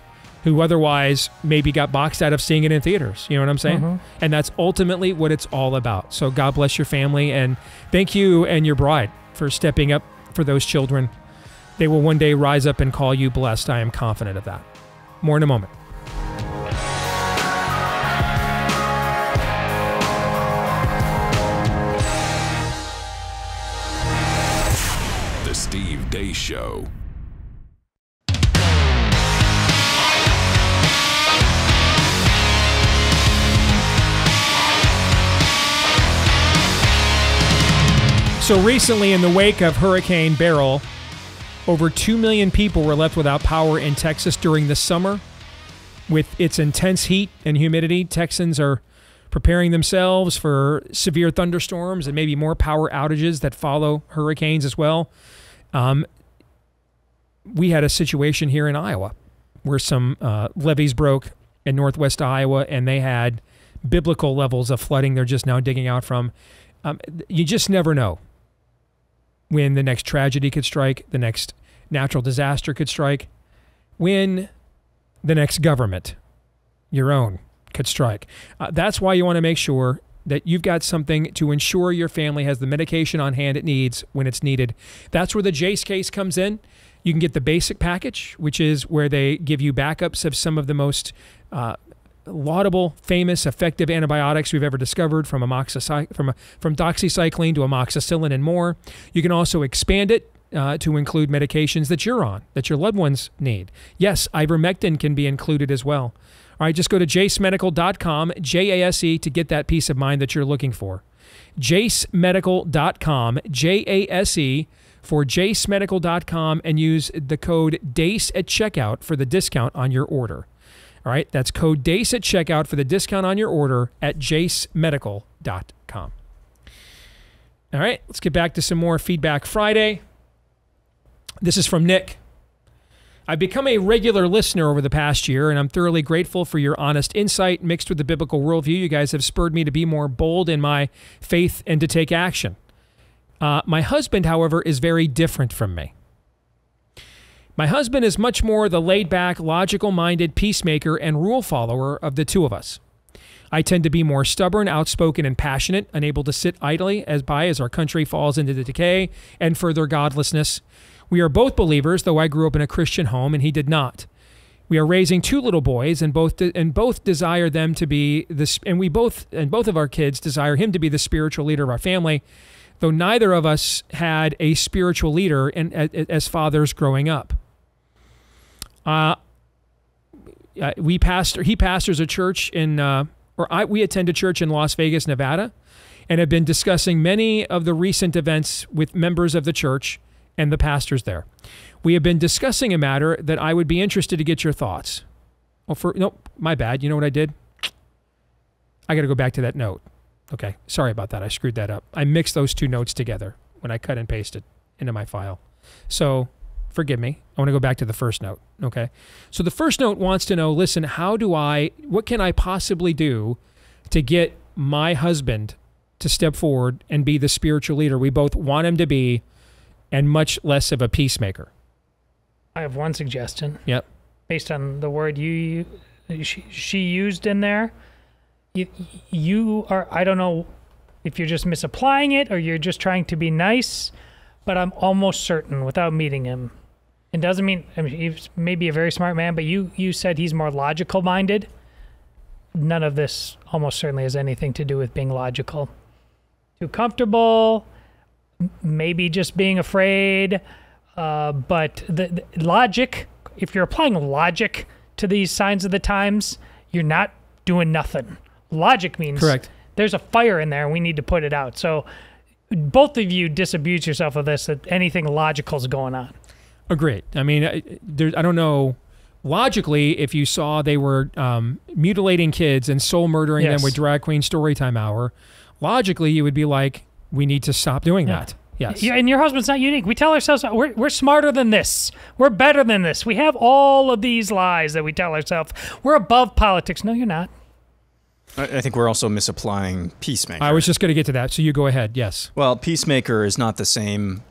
who otherwise maybe got boxed out of seeing it in theaters. You know what I'm saying? Mm-hmm. And that's ultimately what it's all about. So God bless your family, and thank you and your bride for stepping up for those children. They will one day rise up and call you blessed. I am confident of that. More in a moment. The Steve Deace Show. So recently, in the wake of Hurricane Beryl, over 2 million people were left without power in Texas during the summer. With its intense heat and humidity, Texans are preparing themselves for severe thunderstorms and maybe more power outages that follow hurricanes as well. We had a situation here in Iowa where some levees broke in northwest Iowa, and they had biblical levels of flooding they're just now digging out from. You just never know when the next tragedy could strike, the next natural disaster could strike, when the next government, your own, could strike. That's why you want to make sure that you've got something to ensure your family has the medication on hand it needs when it's needed. That's where the Jase case comes in. You can get the basic package, which is where they give you backups of some of the most laudable, famous, effective antibiotics we've ever discovered, from doxycycline to amoxicillin and more. You can also expand it to include medications that you're on, that your loved ones need. Yes, ivermectin can be included as well. All right, just go to jasemedical.com, J-A-S-E, to get that peace of mind that you're looking for. jasemedical.com, J-A-S-E, for jasemedical.com, and use the code DACE at checkout for the discount on your order. All right, that's code DACE at checkout for the discount on your order at jasemedical.com. All right, let's get back to some more Feedback Friday. This is from Nick. I've become a regular listener over the past year, and I'm thoroughly grateful for your honest insight mixed with the biblical worldview. You guys have spurred me to be more bold in my faith and to take action. My husband, however, is very different from me. My husband is much more the laid-back, logical-minded peacemaker and rule follower of the two of us. I tend to be more stubborn, outspoken, and passionate, unable to sit idly as our country falls into the decay and further godlessness. We are both believers, though I grew up in a Christian home and he did not. We are raising two little boys, and both desire them to be this, and both of our kids desire him to be the spiritual leader of our family, though neither of us had a spiritual leader as fathers growing up. He pastors a church we attend a church in Las Vegas, Nevada, and have been discussing many of the recent events with members of the church and the pastors there. We have been discussing a matter that I would be interested to get your thoughts. My bad. You know what I did? I got to go back to that note. Okay, sorry about that. I screwed that up. I mixed those two notes together when I cut and pasted into my file. So forgive me. I want to go back to the first note. Okay, so the first note wants to know, listen, what can I possibly do to get my husband to step forward and be the spiritual leader we both want him to be, and much less of a peacemaker? I have one suggestion. Yep. Based on the word she used in there, you are, I don't know if you're just misapplying it or you're just trying to be nice, but I'm almost certain without meeting him. It doesn't mean, he's maybe a very smart man, but you said he's more logical minded. None of this almost certainly has anything to do with being logical. Too comfortable, maybe just being afraid, but the logic, if you're applying logic to these signs of the times, you're not doing nothing. Logic means correct. There's a fire in there and we need to put it out. So both of you disabuse yourself of this, that anything logical is going on. Agreed. I mean, I don't know. Logically, if you saw they were mutilating kids and soul murdering them with Drag Queen Storytime Hour, logically you would be like, we need to stop doing that. Yes. Yeah, and your husband's not unique. We tell ourselves we're smarter than this. We're better than this. We have all of these lies that we tell ourselves. We're above politics. No, you're not. I think we're also misapplying peacemaker. I was just going to get to that, so you go ahead. Yes. Well, peacemaker is not the same.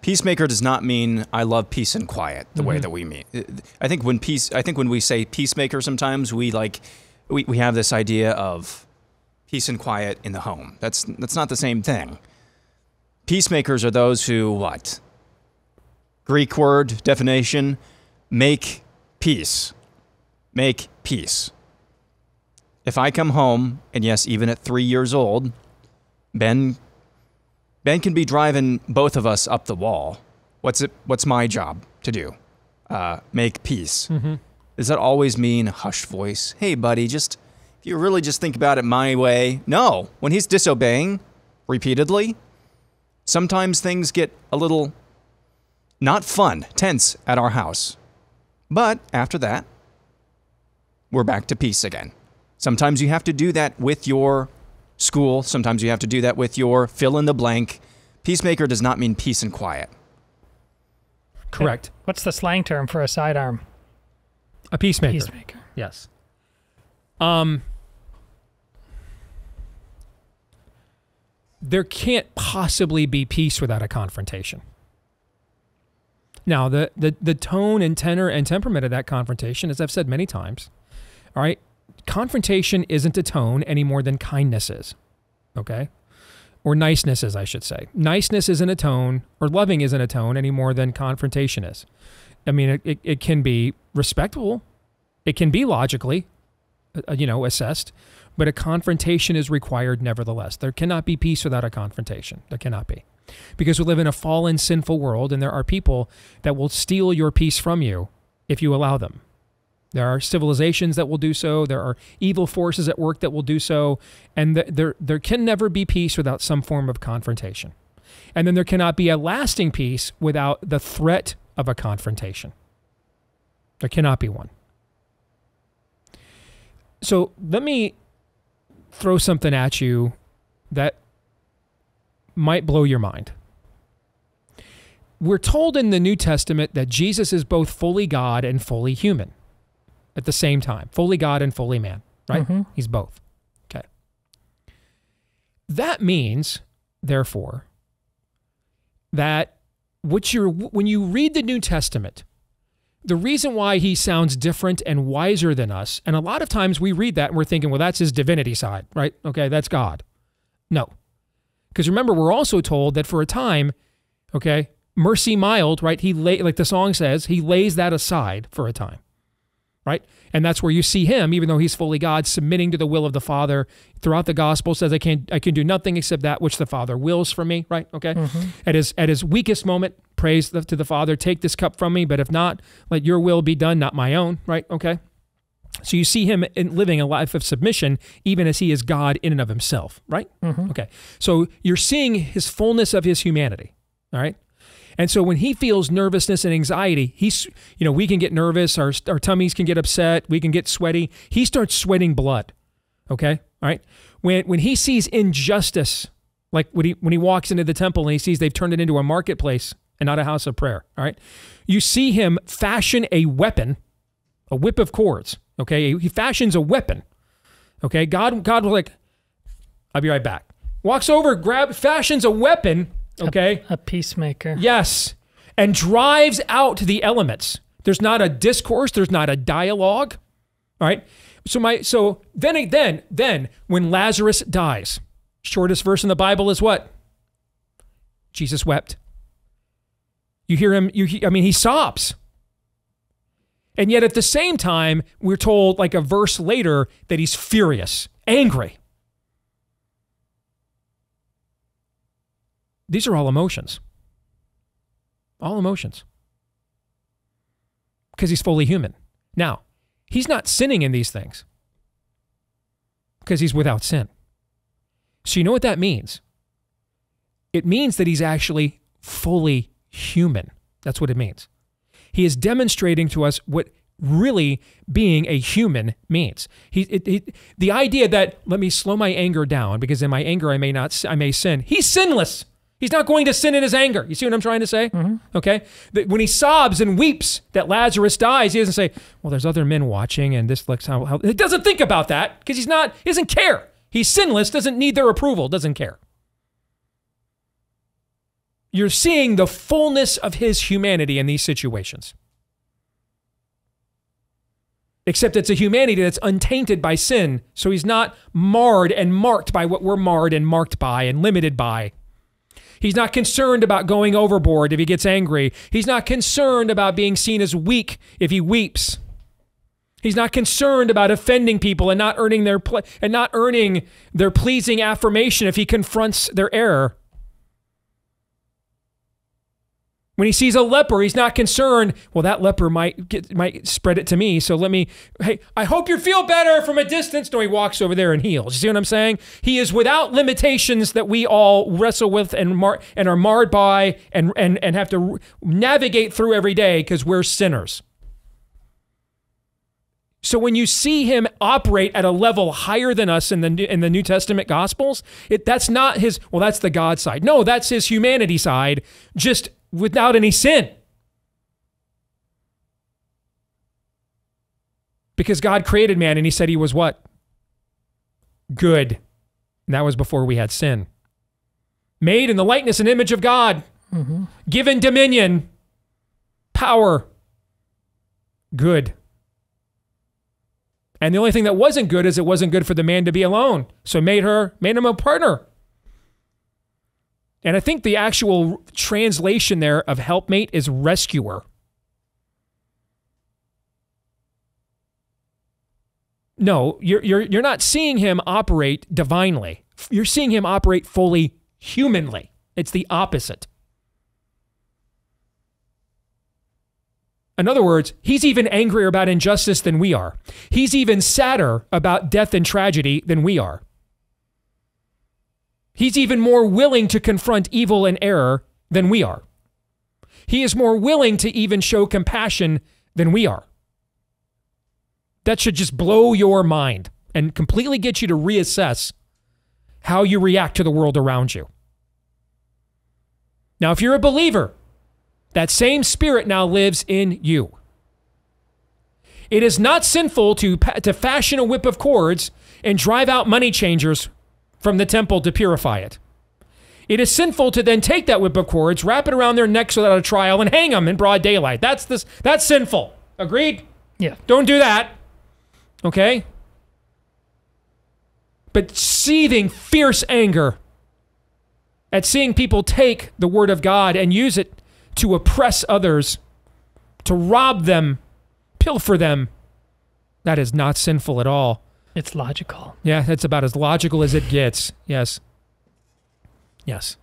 Peacemaker does not mean I love peace and quiet the way that we mean. I think when we say peacemaker, sometimes we have this idea of peace and quiet in the home. That's not the same thing. Peacemakers are those who what? Greek word definition, make peace. Make peace. If I come home, and yes, even at 3 years old, Ben can be driving both of us up the wall. What's my job to do? Make peace. Mm-hmm. Does that always mean a hushed voice? Hey, buddy, if you really just think about it my way. No. When he's disobeying repeatedly, sometimes things get a little not fun, tense at our house. But after that, we're back to peace again. Sometimes you have to do that with your school. Sometimes you have to do that with your fill in the blank. Peacemaker does not mean peace and quiet. Correct. What's the slang term for a sidearm? A peacemaker. Peacemaker. Yes. There can't possibly be peace without a confrontation. Now, the tone and tenor and temperament of that confrontation, as I've said many times, all right, confrontation isn't a tone any more than kindness is, okay? Or niceness is, I should say. Niceness isn't a tone, or loving isn't a tone any more than confrontation is. I mean, it can be respectful. It can be logically, assessed, but a confrontation is required nevertheless. There cannot be peace without a confrontation. There cannot be. Because we live in a fallen, sinful world, and there are people that will steal your peace from you if you allow them. There are civilizations that will do so. There are evil forces at work that will do so. And there can never be peace without some form of confrontation. And then there cannot be a lasting peace without the threat of a confrontation. There cannot be one. So let me throw something at you that might blow your mind. we're told in the New Testament that Jesus is both fully God and fully human at the same time. Fully God and fully man, right? He's both. Okay. That means, therefore, that when you read the New Testament, the reason why he sounds different and wiser than us, and a lot of times we read that and we're thinking, well, that's his divinity side, right? Okay, that's God. No. Because remember, we're also told that for a time, okay, mercy mild, right? Like the song says, he lays that aside for a time, right? And that's where you see him, even though he's fully God, submitting to the will of the Father. Throughout the gospel says, I can do nothing except that which the Father wills for me, right? Okay. At his weakest moment, prays to the Father, take this cup from me, but if not, let your will be done, not my own, right? Okay. So you see him living a life of submission, even as he is God in and of himself, right? Okay. So you're seeing his fullness of his humanity, all right? And so when he feels nervousness and anxiety, we can get nervous, our tummies can get upset, we can get sweaty. He starts sweating blood, okay? All right? When he sees injustice, like when he walks into the temple and he sees they've turned it into a marketplace and not a house of prayer, all right? You see him fashion a weapon, a whip of cords, okay? He fashions a weapon, okay? God will like, I'll be right back. Walks over, fashions a weapon, okay? A peacemaker. Yes. And drives out the elements. There's not a discourse. There's not a dialogue. All right. So then when Lazarus dies, shortest verse in the Bible is what? Jesus wept. You hear him, he sobs. And yet at the same time, we're told like a verse later that he's furious, angry. These are all emotions. All emotions. Because he's fully human. Now, he's not sinning in these things. Because he's without sin. So you know what that means? It means that he's actually fully human. That's what it means. He is demonstrating to us what really being a human means. The idea that, let me slow my anger down, because in my anger I may sin. He's sinless. He's not going to sin in his anger. You see what I'm trying to say? Okay? When he sobs and weeps that Lazarus dies, he doesn't say, well, there's other men watching and this looks how he doesn't think about that because he doesn't care. He's sinless, doesn't need their approval, doesn't care. You're seeing the fullness of his humanity in these situations. Except it's a humanity that's untainted by sin, so he's not marred and marked by what we're marred and marked by and limited by. He's not concerned about going overboard if he gets angry. He's not concerned about being seen as weak if he weeps. He's not concerned about offending people and not earning their pleasing affirmation if he confronts their error. When he sees a leper, he's not concerned, well, that leper might spread it to me, so hey, I hope you feel better from a distance. No, he walks over there and heals. You see what I'm saying? He is without limitations that we all wrestle with and are marred by and have to navigate through every day because we're sinners. So when you see him operate at a level higher than us in the New Testament Gospels, that's not his, well, that's the God side. No, that's his humanity side, just without any sin. Because God created man and he said he was what? Good. And that was before we had sin. Made in the likeness and image of God. Given dominion. Power. Good. And the only thing that wasn't good is it wasn't good for the man to be alone. So made him a partner. And I think the actual translation there of helpmate is rescuer. No, you're not seeing him operate divinely. You're seeing him operate fully humanly. It's the opposite. In other words, he's even angrier about injustice than we are. He's even sadder about death and tragedy than we are. He's even more willing to confront evil and error than we are. He is more willing to even show compassion than we are. That should just blow your mind and completely get you to reassess how you react to the world around you. Now, if you're a believer, That same Spirit now lives in you. It is not sinful to fashion a whip of cords and drive out money changers from the temple to purify it. It is sinful to then take that whip of cords, wrap it around their necks without a trial, and hang them in broad daylight. That's sinful. Agreed? Yeah. Don't do that. Okay? But seething fierce anger at seeing people take the word of God and use it to oppress others, to rob them, pilfer them, that is not sinful at all. It's logical. Yeah, that's about as logical as it gets. Yes. Yes.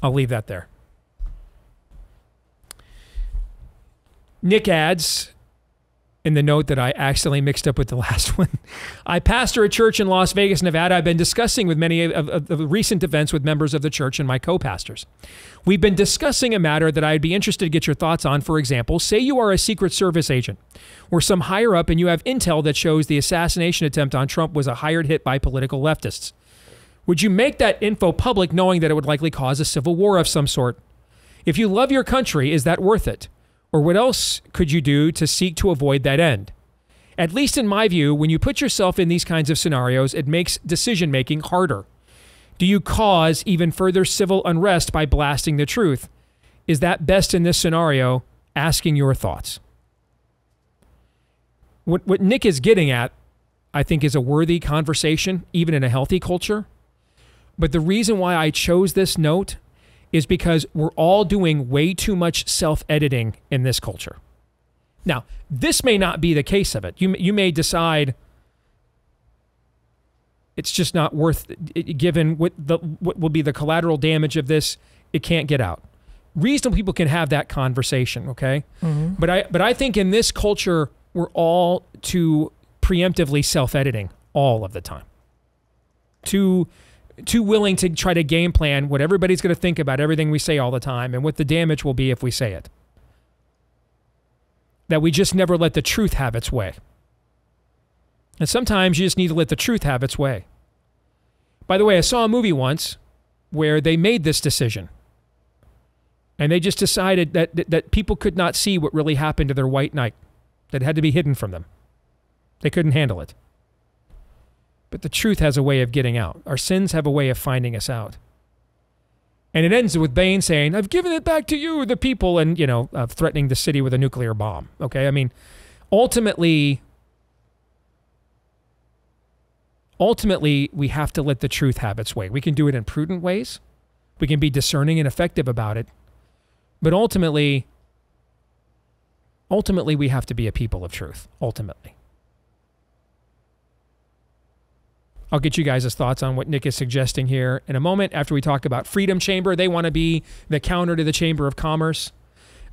I'll leave that there. Nick adds, in the note that I accidentally mixed up with the last one, I pastor a church in Las Vegas, Nevada. I've been discussing with many of the recent events with members of the church and my co-pastors. We've been discussing a matter that I'd be interested to get your thoughts on. For example, say you are a Secret Service agent or some higher up and you have intel that shows the assassination attempt on Trump was a hired hit by political leftists. Would you make that info public knowing that it would likely cause a civil war of some sort? If you love your country, is that worth it? Or what else could you do to seek to avoid that end? At least in my view, when you put yourself in these kinds of scenarios, it makes decision-making harder. Do you cause even further civil unrest by blasting the truth? Is that best in this scenario? Asking your thoughts. What Nick is getting at, I think, is a worthy conversation, even in a healthy culture. But the reason why I chose this note is because we're all doing way too much self-editing in this culture. Now, this may not be the case of it. You may decide it's just not worth it, given what will be the collateral damage of this. It can't get out. Reasonable people can have that conversation, okay? Mm-hmm. But I think in this culture, we're all too preemptively self-editing all of the time. Too willing to try to game plan what everybody's going to think about everything we say all the time and what the damage will be if we say it. That we just never let the truth have its way. And sometimes you just need to let the truth have its way. By the way, I saw a movie once where they made this decision. And they just decided that people could not see what really happened to their white knight. That had to be hidden from them. They couldn't handle it. But the truth has a way of getting out. Our sins have a way of finding us out. And it ends with Bane saying, I've given it back to you, the people, and, threatening the city with a nuclear bomb. Okay, I mean, ultimately, we have to let the truth have its way. We can do it in prudent ways. We can be discerning and effective about it. But ultimately, we have to be a people of truth, ultimately. I'll get you guys' thoughts on what Nick is suggesting here in a moment after we talk about Freedom Chamber. They want to be the counter to the Chamber of Commerce.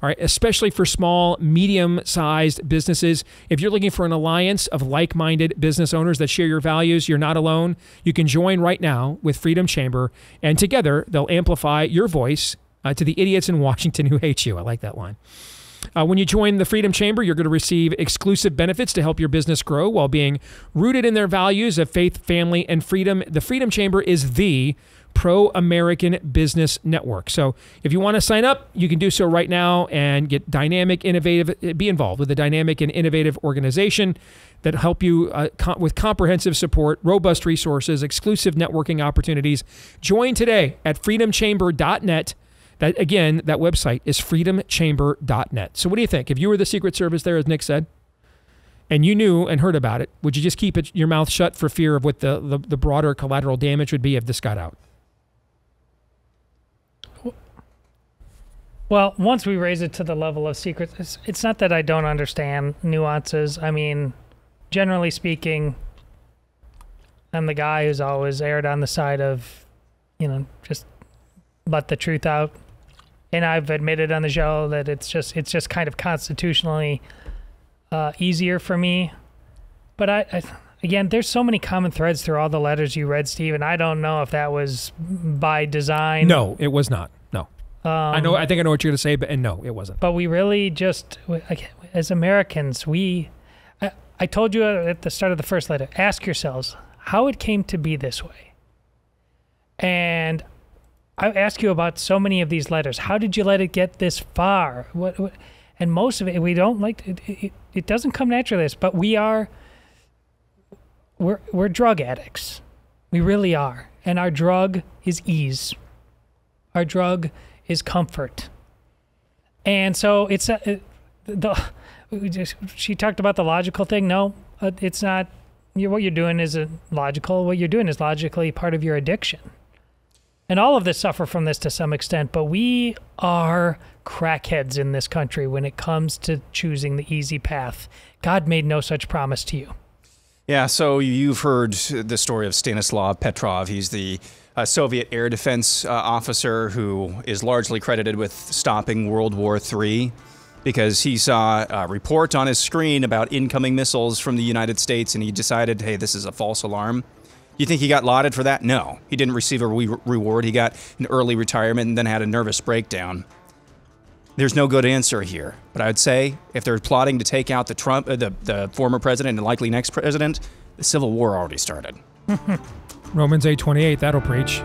All right, especially for small, medium-sized businesses. If you're looking for an alliance of like-minded business owners that share your values, you're not alone. You can join right now with Freedom Chamber, and together they'll amplify your voice to the idiots in Washington who hate you. I like that line. When you join the Freedom Chamber, you're going to receive exclusive benefits to help your business grow while being rooted in their values of faith, family, and freedom. The Freedom Chamber is the pro-American business network. So if you want to sign up, you can do so right now and get dynamic, innovative, be involved with a dynamic and innovative organization that help you with comprehensive support, robust resources, exclusive networking opportunities. Join today at freedomchamber.net. That website is freedomchamber.net. So what do you think? If you were the Secret Service there, as Nick said, and you knew and heard about it, would you just keep your mouth shut for fear of what the broader collateral damage would be if this got out? Well, once we raise it to the level of secrets, it's not that I don't understand nuances. I mean, generally speaking, I'm the guy who's always erred on the side of, just let the truth out. And I've admitted on the show that it's just kind of constitutionally easier for me. But I again, there's so many common threads through all the letters you read, Steve, and I don't know if that was by design. No, it was not. No. I think I know what you're going to say, but no, it wasn't. But we really just, as Americans, I told you at the start of the first letter, ask yourselves how it came to be this way. And I ask you about so many of these letters. How did you let it get this far? What and most of it, we don't like. It doesn't come naturally, but we're drug addicts. We really are, and our drug is ease. Our drug is comfort, and so it's she talked about the logical thing. No, it's not. What you're doing isn't logical. What you're doing is logically part of your addiction. And all of us suffer from this to some extent, but we are crackheads in this country when it comes to choosing the easy path. God made no such promise to you. Yeah, so you've heard the story of Stanislav Petrov. He's the Soviet air defense officer who is largely credited with stopping World War III because he saw a report on his screen about incoming missiles from the United States, and he decided, hey, this is a false alarm. You think he got lauded for that? No. He didn't receive a reward. He got an early retirement and then had a nervous breakdown. There's no good answer here. But I would say if they're plotting to take out the former president and likely next president, the Civil War already started. Romans 8:28, that'll preach.